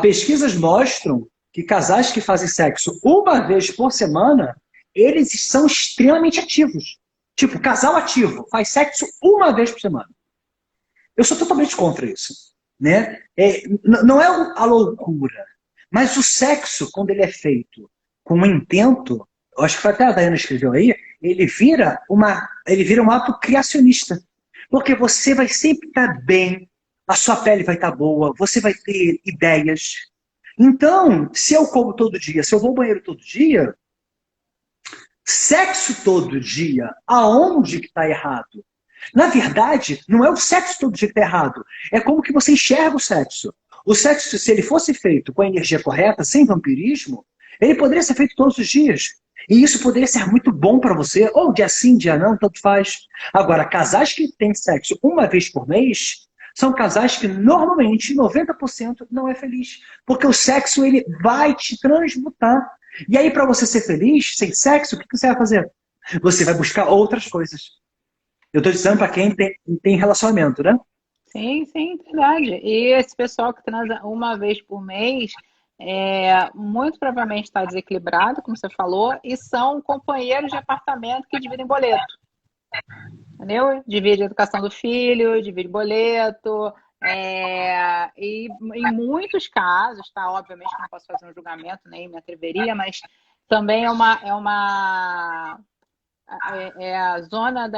Pesquisas mostram que casais que fazem sexo uma vez por semana, eles são extremamente ativos. Tipo, casal ativo, faz sexo uma vez por semana. Eu sou totalmente contra isso, né? Não é a loucura, mas o sexo, quando ele é feito com um intento, eu acho que até a Dayana escreveu aí, ele vira um ato criacionista. Porque você vai sempre estar bem, a sua pele vai estar boa, você vai ter ideias. Então, se eu como todo dia, se eu vou ao banheiro todo dia, sexo todo dia, aonde que está errado? Na verdade, não é o sexo todo dia que está errado. É como que você enxerga o sexo. O sexo, se ele fosse feito com a energia correta, sem vampirismo, ele poderia ser feito todos os dias. E isso poderia ser muito bom para você, ou dia sim, dia não, tanto faz. Agora, casais que têm sexo uma vez por mês, são casais que normalmente, 90% não é feliz. Porque o sexo, ele vai te transmutar. E aí, para você ser feliz, sem sexo, o que você vai fazer? Você vai buscar outras coisas. Eu estou dizendo para quem tem relacionamento, né? Sim, sim, verdade. E esse pessoal que transa uma vez por mês, muito provavelmente está desequilibrado, como você falou, e são companheiros de apartamento que dividem boleto. Entendeu? Divide a educação do filho, divide boleto. E em muitos casos, tá? Obviamente que não posso fazer um julgamento, nem me atreveria, mas também é a zona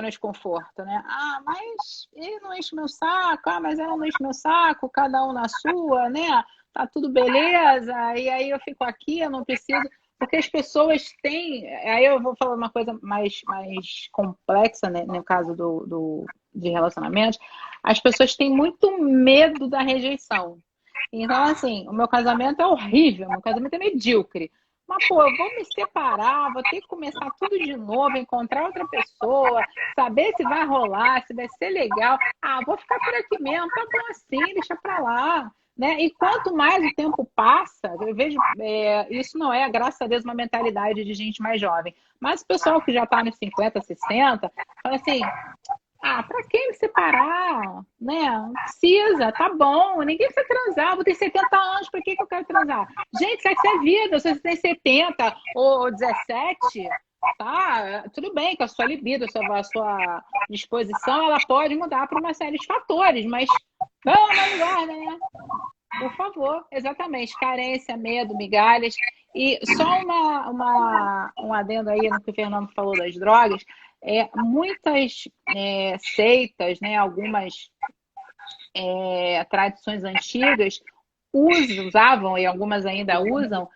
de conforto, né? Mas ele não enche meu saco, mas ela não enche meu saco, cada um na sua, né? Tá tudo beleza, e aí eu fico aqui, eu não preciso. Porque as pessoas têm. Aí eu vou falar uma coisa mais complexa, né, no caso de relacionamentos. As pessoas têm muito medo da rejeição. Então, assim, o meu casamento é horrível, o meu casamento é medíocre. Mas, pô, eu vou me separar, vou ter que começar tudo de novo, encontrar outra pessoa, saber se vai rolar, se vai ser legal. Vou ficar por aqui mesmo, tá bom assim, deixa pra lá. Né? E quanto mais o tempo passa, eu vejo, isso não é, graças a Deus, uma mentalidade de gente mais jovem. Mas o pessoal que já está nos 50, 60, fala assim, pra que me separar? Né? Não precisa, tá bom, ninguém precisa transar, vou ter 70 anos, por que eu quero transar? Gente, sexo é vida, se você tem 70 ou 17, tá? Tudo bem que a sua libido, a sua disposição, ela pode mudar por uma série de fatores, mas vamos analisar, né? Por favor, exatamente. Carência, medo, migalhas. E só um adendo aí no que o Fernando falou das drogas. Muitas seitas, né, algumas tradições antigas usavam, e algumas ainda usam,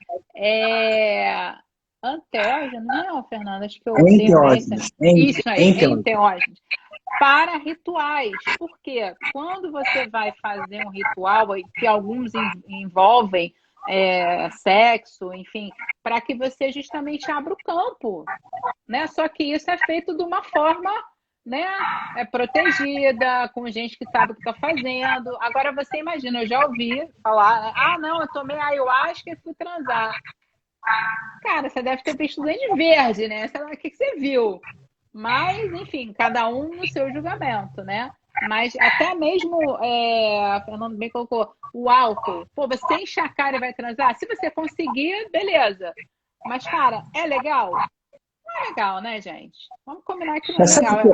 enteógenos, não, Fernando, acho que eu Enteógenos. Isso aí, enteógenos. Para rituais. Porque quando você vai fazer um ritual, que alguns envolvem sexo, enfim, para que você justamente abra o campo, né? Só que isso é feito de uma forma, né, protegida, com gente que sabe o que está fazendo. Agora você imagina, eu já ouvi falar, não, eu tomei ayahuasca e fui transar. Cara, você deve ter visto Duende Verde, né? Sei lá, o que você viu? Mas, enfim, cada um no seu julgamento, né? Mas até mesmo, a Fernando bem colocou, o álcool. Pô, você enche a cara e vai transar? Se você conseguir, beleza. Mas, cara, é legal? Não é legal, né, gente? Vamos combinar que não é legal.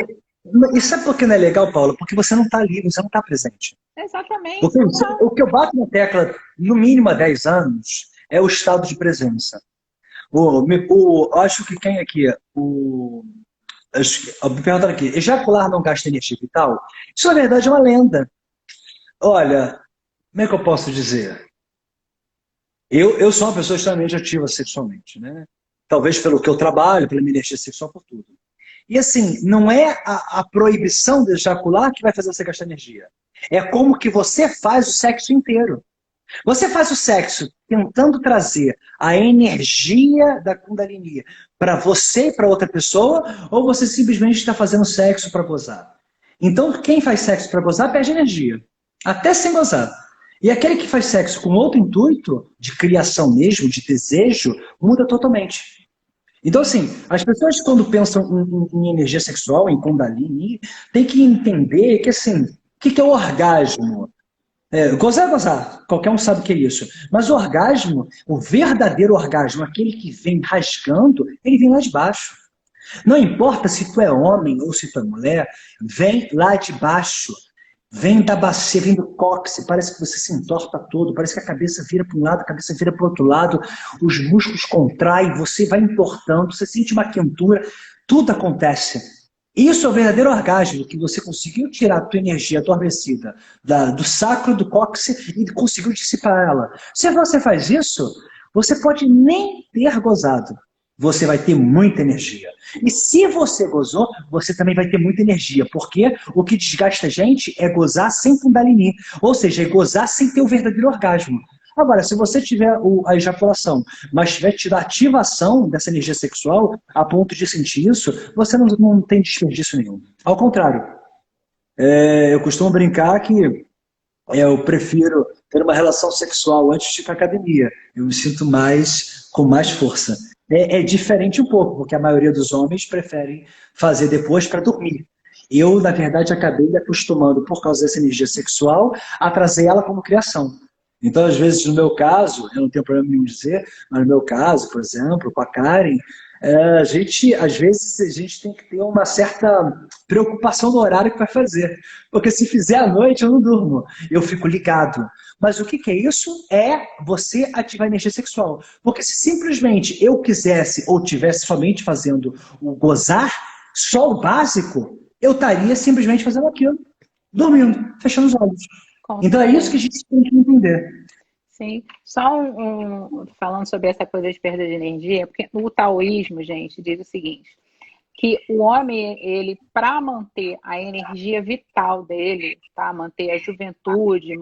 E sabe por que não é legal, Paula? Porque você não está ali, você não está presente. Exatamente. Porque o que eu bato na tecla, no mínimo há 10 anos, é o estado de presença. Acho que quem aqui... Me perguntaram aqui, ejacular não gasta energia vital? Isso, na verdade, é uma lenda. Olha, como é que eu posso dizer? Eu sou uma pessoa extremamente ativa sexualmente, né? Talvez pelo que eu trabalho, pela minha energia sexual, por tudo. E assim, não é a proibição de ejacular que vai fazer você gastar energia. É como que você faz o sexo inteiro. Você faz o sexo tentando trazer a energia da Kundalini para você e para outra pessoa, ou você simplesmente está fazendo sexo para gozar? Então, quem faz sexo para gozar perde energia, até sem gozar. E aquele que faz sexo com outro intuito, de criação mesmo, de desejo, muda totalmente. Então, assim, as pessoas quando pensam em energia sexual, em Kundalini, tem que entender que, assim, o que é o orgasmo? Gozar é gozar, qualquer um sabe o que é isso. Mas o orgasmo, o verdadeiro orgasmo, aquele que vem rasgando, ele vem lá de baixo. Não importa se tu é homem ou se tu é mulher, vem lá de baixo. Vem da bacia, vem do cóccix, parece que você se entorta todo, parece que a cabeça vira para um lado, a cabeça vira para o outro lado, os músculos contraem, você vai entortando, você sente uma quentura, tudo acontece. Isso é o verdadeiro orgasmo, que você conseguiu tirar a tua energia adormecida do sacro, do cóccix e conseguiu dissipar ela. Se você faz isso, você pode nem ter gozado. Você vai ter muita energia. E se você gozou, você também vai ter muita energia, porque o que desgasta a gente é gozar sem Kundalini, ou seja, é gozar sem ter o verdadeiro orgasmo. Agora, se você tiver a ejaculação, mas tiver tido a ativação dessa energia sexual, a ponto de sentir isso, você não tem desperdício nenhum. Ao contrário, eu costumo brincar que eu prefiro ter uma relação sexual antes de ir para a academia. Eu me sinto com mais força. É diferente um pouco, porque a maioria dos homens preferem fazer depois para dormir. Eu, na verdade, acabei me acostumando, por causa dessa energia sexual, a trazer ela como criação. Então, às vezes, no meu caso, eu não tenho problema nenhum dizer, mas no meu caso, por exemplo, com a Karen, às vezes a gente tem que ter uma certa preocupação no horário que vai fazer. Porque se fizer à noite, eu não durmo. Eu fico ligado. Mas o que é isso? É você ativar a energia sexual. Porque se simplesmente eu quisesse ou tivesse somente fazendo o gozar, só o básico, eu estaria simplesmente fazendo aquilo. Dormindo, fechando os olhos. Então é isso que a gente tem que entender. Sim, só falando sobre essa coisa de perda de energia, porque o taoísmo, gente, diz o seguinte, que o homem, ele, para manter a energia vital dele, tá? Manter a juventude,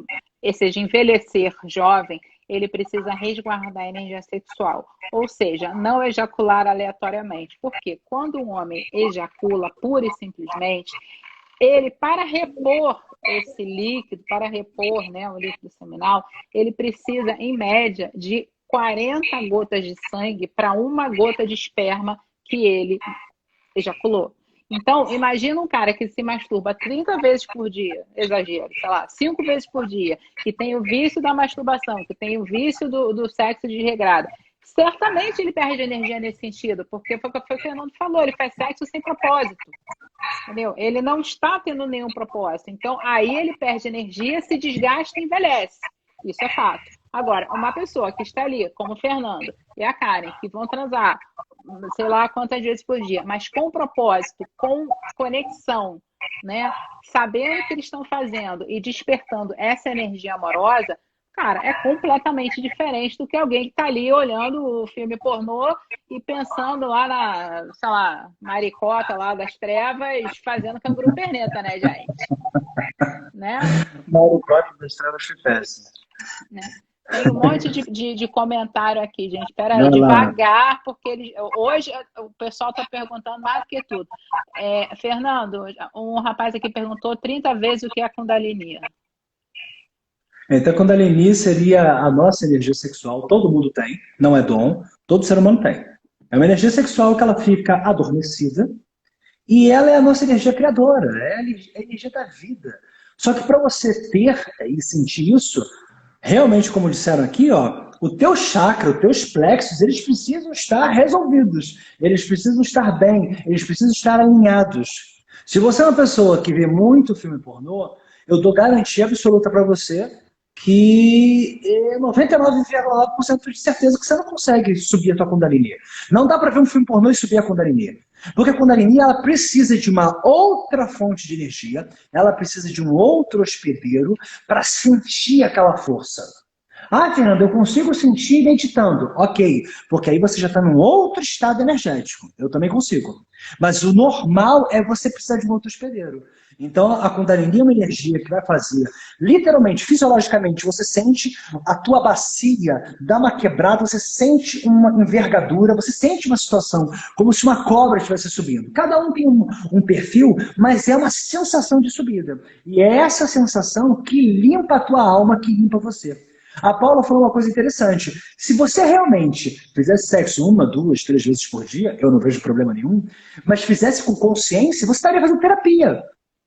ou seja, envelhecer jovem, ele precisa resguardar a energia sexual, ou seja, não ejacular aleatoriamente. Porque quando um homem ejacula pura e simplesmente, ele, para repor esse líquido, para repor, né, o líquido seminal, ele precisa, em média, de 40 gotas de sangue para uma gota de esperma que ele ejaculou. Então, imagina um cara que se masturba 30 vezes por dia, exagero, sei lá, 5 vezes por dia, que tem o vício da masturbação, que tem o vício do sexo desregrado. Certamente ele perde energia nesse sentido, porque foi o que o Fernando falou, ele faz sexo sem propósito. Entendeu? Ele não está tendo nenhum propósito. Então, aí ele perde energia, se desgasta e envelhece. Isso é fato. Agora, uma pessoa que está ali, como o Fernando e a Karen, que vão transar, sei lá quantas vezes por dia, mas com propósito, com conexão, né? Sabendo o que eles estão fazendo e despertando essa energia amorosa, cara, é completamente diferente do que alguém que está ali olhando o filme pornô e pensando lá na, sei lá, maricota lá das trevas, fazendo canguru perneta, né, gente? Né? Maricota das trevas foi péssimo. Né? Tem um monte de comentário aqui, gente. Espera aí, devagar, porque hoje o pessoal está perguntando mais do que tudo. Fernando, um rapaz aqui perguntou 30 vezes o que é a Kundalini. Então, Kundalini seria a nossa energia sexual. Todo mundo tem, não é dom, todo ser humano tem. É uma energia sexual que ela fica adormecida e ela é a nossa energia criadora, é a energia da vida. Só que para você ter e sentir isso, realmente, como disseram aqui, ó, o teu chakra, os teus plexos, eles precisam estar resolvidos, eles precisam estar bem, eles precisam estar alinhados. Se você é uma pessoa que vê muito filme pornô, eu dou garantia absoluta para você que 99,9% de certeza que você não consegue subir a tua Kundalini. Não dá para ver um filme pornô e subir a Kundalini. Porque a Kundalini ela precisa de uma outra fonte de energia, ela precisa de um outro hospedeiro para sentir aquela força. Ah, Fernando, eu consigo sentir meditando. Ok, porque aí você já está num outro estado energético. Eu também consigo. Mas o normal é você precisar de um outro hospedeiro. Então, a Kundalini é uma energia que vai fazer, literalmente, fisiologicamente, você sente a tua bacia dar uma quebrada, você sente uma envergadura, você sente uma situação como se uma cobra estivesse subindo. Cada um tem um perfil, mas é uma sensação de subida. E é essa sensação que limpa a tua alma, que limpa você. A Paula falou uma coisa interessante. Se você realmente fizesse sexo 1, 2, 3 vezes por dia, eu não vejo problema nenhum, mas fizesse com consciência, você estaria fazendo terapia.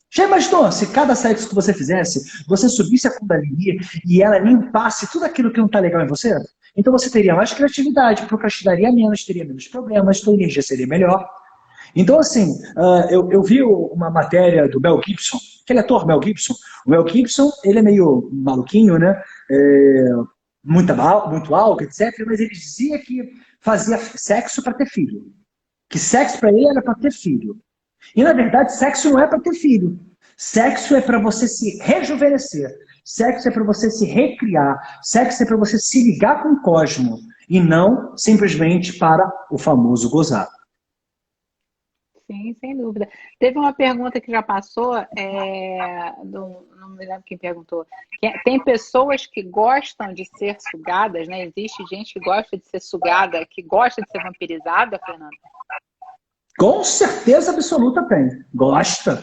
Já imaginou se cada sexo que você fizesse, você subisse a Kundalini e ela limpasse tudo aquilo que não está legal em você? Então você teria mais criatividade, procrastinaria menos, teria menos problemas, sua energia seria melhor. Então, assim, eu vi uma matéria do Mel Gibson, aquele ator Mel Gibson. O Mel Gibson, ele é meio maluquinho, né? Muito álcool, etc. Mas ele dizia que fazia sexo para ter filho. Que sexo para ele era para ter filho. E, na verdade, sexo não é para ter filho. Sexo é para você se rejuvenescer. Sexo é para você se recriar. Sexo é para você se ligar com o cosmos. E não simplesmente para o famoso gozar. Sim, sem dúvida. Teve uma pergunta que já passou, não me lembro quem perguntou. Tem pessoas que gostam de ser sugadas, né? Existe gente que gosta de ser sugada, que gosta de ser vampirizada, Fernando? Com certeza absoluta tem. Gosta.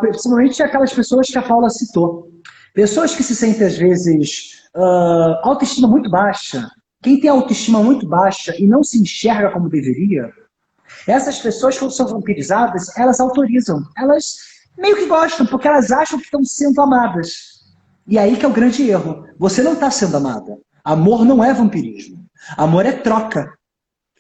Principalmente aquelas pessoas que a Paula citou. Pessoas que se sentem, às vezes, autoestima muito baixa. Quem tem autoestima muito baixa e não se enxerga como deveria, essas pessoas, quando são vampirizadas, elas autorizam. Elas meio que gostam, porque elas acham que estão sendo amadas. E aí que é o grande erro. Você não está sendo amada. Amor não é vampirismo. Amor é troca.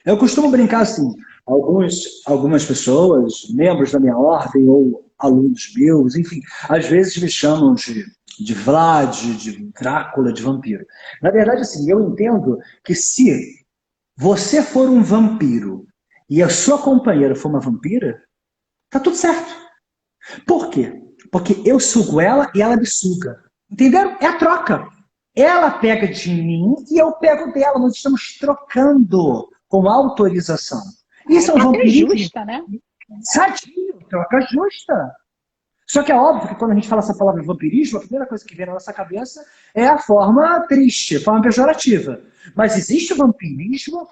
Eu costumo brincar assim, algumas pessoas, membros da minha ordem ou alunos meus, enfim, às vezes me chamam de Vlad, de Drácula, de vampiro. Na verdade, assim, eu entendo que se você for um vampiro e a sua companheira for uma vampira, tá tudo certo. Por quê? Porque eu sugo ela e ela me suga. Entenderam? É a troca. Ela pega de mim e eu pego dela. Nós estamos trocando com autorização. Isso é um vampirismo. Justa, né? Sadio, troca justa. Só que é óbvio que quando a gente fala essa palavra vampirismo, a primeira coisa que vem na nossa cabeça é a forma triste, a forma pejorativa. Mas existe o vampirismo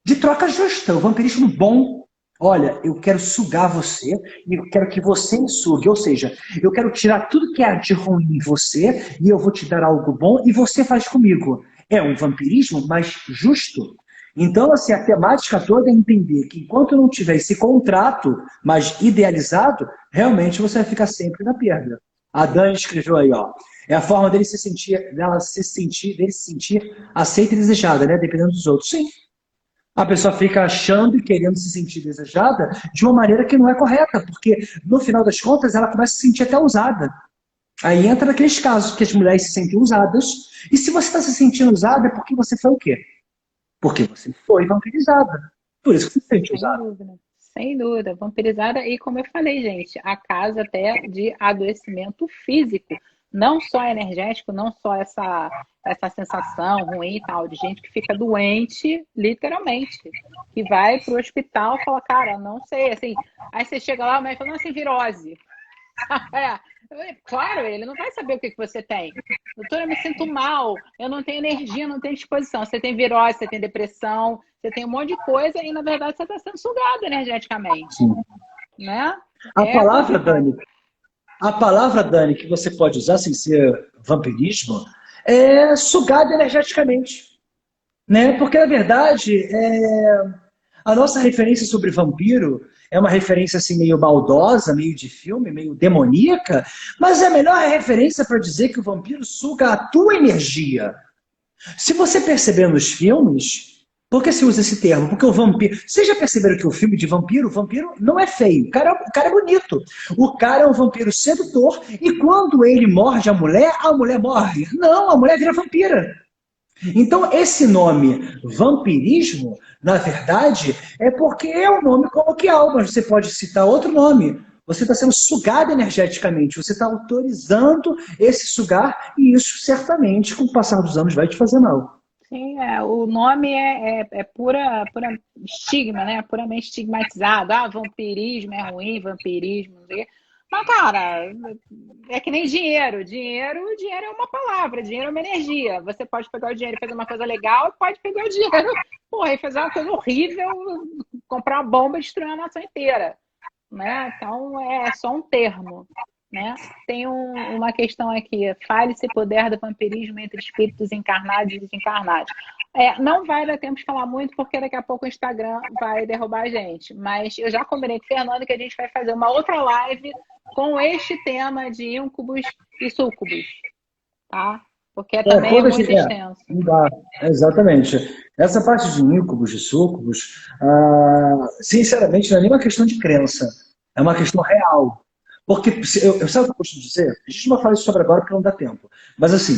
de troca justa, o vampirismo bom. Olha, eu quero sugar você e eu quero que você me sugue. Ou seja, eu quero tirar tudo que há de ruim em você e eu vou te dar algo bom e você faz comigo. É um vampirismo, mas justo. Então, assim, a temática toda é entender que enquanto não tiver esse contrato mais idealizado, realmente você vai ficar sempre na perda. A Dani escreveu aí, ó. É a forma dele se sentir aceita e desejada, né? Dependendo dos outros. Sim. A pessoa fica achando e querendo se sentir desejada de uma maneira que não é correta, porque no final das contas ela começa a se sentir até usada. Aí entra naqueles casos que as mulheres se sentem usadas, e se você está se sentindo usada é porque você foi o quê? Porque você foi vampirizada. Por isso que você se sente usada. Sem dúvida, vampirizada. E como eu falei, gente, a casa até de adoecimento físico. Não só energético, não só essa sensação ruim e tal, de gente que fica doente, literalmente, que vai pro hospital e fala, cara, não sei, assim, aí você chega lá, o médico fala, não, assim, virose. Claro, ele não vai saber o que você tem. Doutora, eu me sinto mal, eu não tenho energia, não tenho disposição. Você tem virose, você tem depressão, você tem um monte de coisa e, na verdade, você está sendo sugado energeticamente. Sim. Né? A palavra, Dani, que você pode usar sem ser vampirismo, é sugado energeticamente. Né? Porque, na verdade, a nossa referência sobre vampiro é uma referência assim, meio maldosa, meio de filme, meio demoníaca, mas é a melhor referência para dizer que o vampiro suga a tua energia. Se você perceber nos filmes, por que se usa esse termo? Porque o vampiro... Vocês já perceberam que o filme de vampiro, o vampiro não é feio, o cara é bonito. O cara é um vampiro sedutor e quando ele morde a mulher morre. Não, a mulher vira vampira. Então, esse nome, vampirismo, na verdade, é porque é um nome coloquial, mas você pode citar outro nome. você está sendo sugado energeticamente, você está autorizando esse sugar, e isso certamente, com o passar dos anos, vai te fazer mal. Sim, o nome é pura estigma, né? Puramente estigmatizado. Ah, vampirismo é ruim, vampirismo, não sei o quê. Mas, cara, é que nem dinheiro. Dinheiro é uma palavra, dinheiro é uma energia. Você pode pegar o dinheiro e fazer uma coisa legal, e pode pegar o dinheiro, porra, e fazer uma coisa horrível, comprar uma bomba e destruir a nação inteira, né? Então, é só um termo, né? Tem uma questão aqui. Fale-se poder do vampirismo entre espíritos encarnados e desencarnados. Não vai dar tempo de falar muito, porque daqui a pouco o Instagram vai derrubar a gente. Mas eu já combinei com o Fernando que a gente vai fazer uma outra live com este tema de íncubos e súcubos, tá? Porque também é Quando a muito gente, extenso. não dá, exatamente. Essa parte de íncubos, de súcubos, sinceramente, não é nem uma questão de crença, é uma questão real. Porque, sabe o que eu costumo dizer? A gente não vai falar isso sobre agora porque não dá tempo. Mas assim,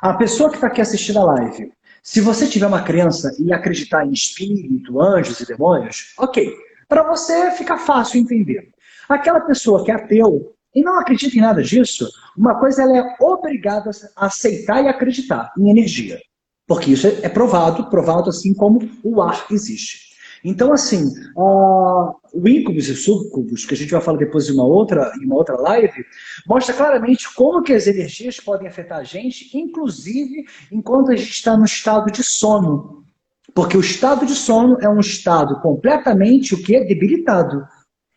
a pessoa que está aqui assistindo a live, se você tiver uma crença e acreditar em espírito, anjos e demônios, ok. Para você fica fácil entender. Aquela pessoa que é ateu e não acredita em nada disso, uma coisa ela é obrigada a aceitar e acreditar em energia. Porque isso é provado assim como o ar existe. Então, assim, o íncubos e súcubos, que a gente vai falar depois em uma outra live, mostra claramente como que as energias podem afetar a gente, inclusive enquanto a gente está no estado de sono. Porque o estado de sono é um estado completamente o quê? Debilitado.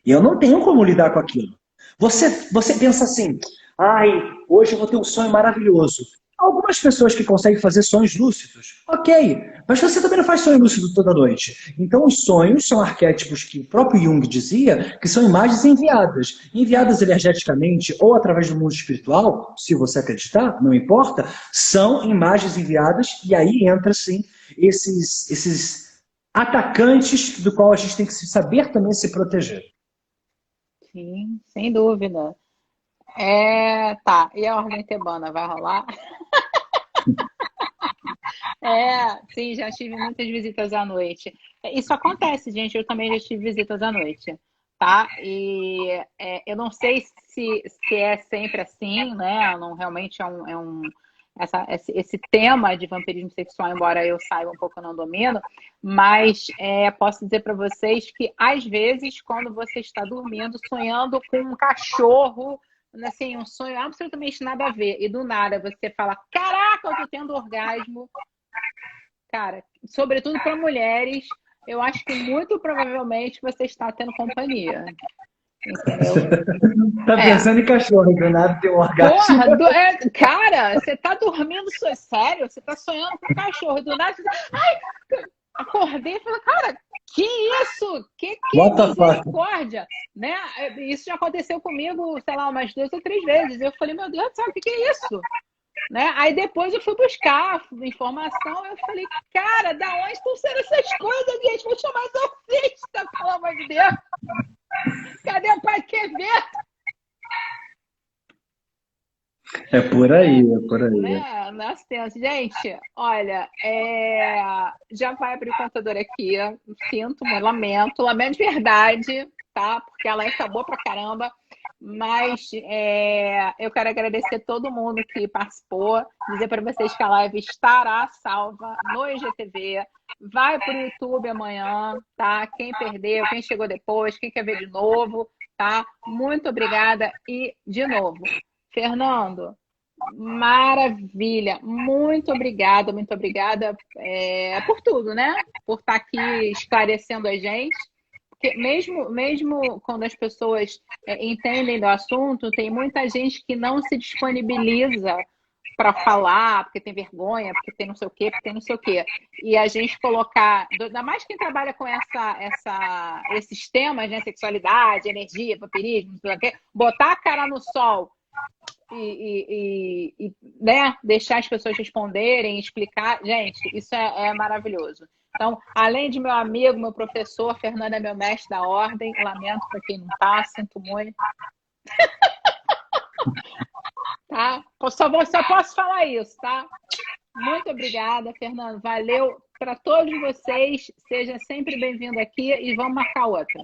E eu não tenho como lidar com aquilo. Você pensa assim, ai, hoje eu vou ter um sonho maravilhoso. Algumas pessoas que conseguem fazer sonhos lúcidos, ok, mas você também não faz sonho lúcido toda noite. Então os sonhos são arquétipos que o próprio Jung dizia que são imagens enviadas energeticamente ou através do mundo espiritual, se você acreditar, não importa, são imagens enviadas e aí entra sim esses atacantes do qual a gente tem que saber também se proteger. Sim, sem dúvida. Tá. E a ordem tebana vai rolar? Sim, já tive muitas visitas à noite. Isso acontece, gente. Eu também já tive visitas à noite, tá? E eu não sei se é sempre assim, né? Não, realmente esse tema de vampirismo sexual, embora eu saiba um pouco, eu não domino, mas posso dizer para vocês que às vezes, quando você está dormindo, sonhando com um cachorro, assim, um sonho absolutamente nada a ver, e do nada você fala: caraca, eu tô tendo orgasmo. Cara, sobretudo para mulheres, eu acho que muito provavelmente você está tendo companhia. Entendeu? Tá pensando em cachorro, do nada tem um orgasmo. Porra, cara, você tá dormindo, sério? Você tá sonhando com um cachorro, do nada você ai, acordei e falei, cara, que isso? Que What the fuck? misericórdia, né? Isso já aconteceu comigo, sei lá, umas 2 ou 3 vezes. Eu falei, meu Deus do céu, o que é isso? Né? Aí depois eu fui buscar informação, eu falei, cara, da onde estão sendo essas coisas, gente? Vou chamar exorcista, pelo amor de Deus. Cadê o pai quer ver? É por aí, é por aí. Né? Nossa, gente, olha, já vai abrir o computador aqui. Sinto, mas lamento de verdade, tá? Porque a live tá boa pra caramba. Mas eu quero agradecer todo mundo que participou, dizer para vocês que a live estará salva no IGTV, vai para o YouTube amanhã, tá? Quem perdeu, quem chegou depois, quem quer ver de novo, tá? Muito obrigada e, de novo, Fernando, maravilha, muito obrigada por tudo, né? Por estar aqui esclarecendo a gente. Porque mesmo quando as pessoas entendem do assunto, tem muita gente que não se disponibiliza para falar, porque tem vergonha, porque tem não sei o quê, porque tem não sei o quê. E a gente colocar, ainda mais quem trabalha com esses temas, né? Sexualidade, energia, vampirismo, não sei o quê, botar a cara no sol e né? Deixar as pessoas responderem, explicar. Gente, isso é maravilhoso. Então, além de meu amigo, meu professor, Fernando é meu mestre da ordem. Lamento para quem não tá, sinto muito. Tá? Só posso falar isso, tá? Muito obrigada, Fernando. Valeu para todos vocês. Seja sempre bem-vindo aqui e vamos marcar outra.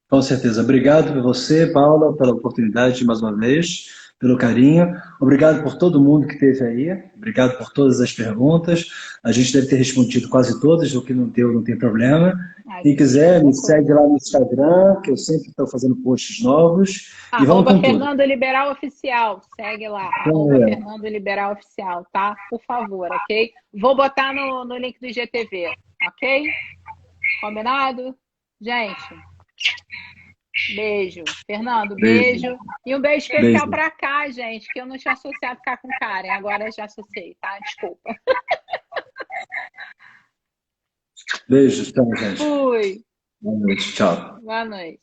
Com certeza. Obrigado por você, Paula, pela oportunidade mais uma vez, pelo carinho. Obrigado por todo mundo que esteve aí. Obrigado por todas as perguntas. A gente deve ter respondido quase todas, o que não deu, não tem problema. Ai, Quem quiser, me muita coisa. segue lá no Instagram, que eu sempre estou fazendo posts novos. E vamos Arroba com tudo. Fernando Liberal Oficial. Segue lá. Arroba Fernando Liberal Oficial, tá? Por favor, ok? Vou botar no link do IGTV, ok? Combinado? Gente, beijo. Fernando, beijo. E um beijo especial Beijo. pra cá, gente, que eu não tinha associado ficar com Karen. Agora já associei, tá? Desculpa. Beijos, tchau, gente. Fui. Boa noite, tchau. Boa noite.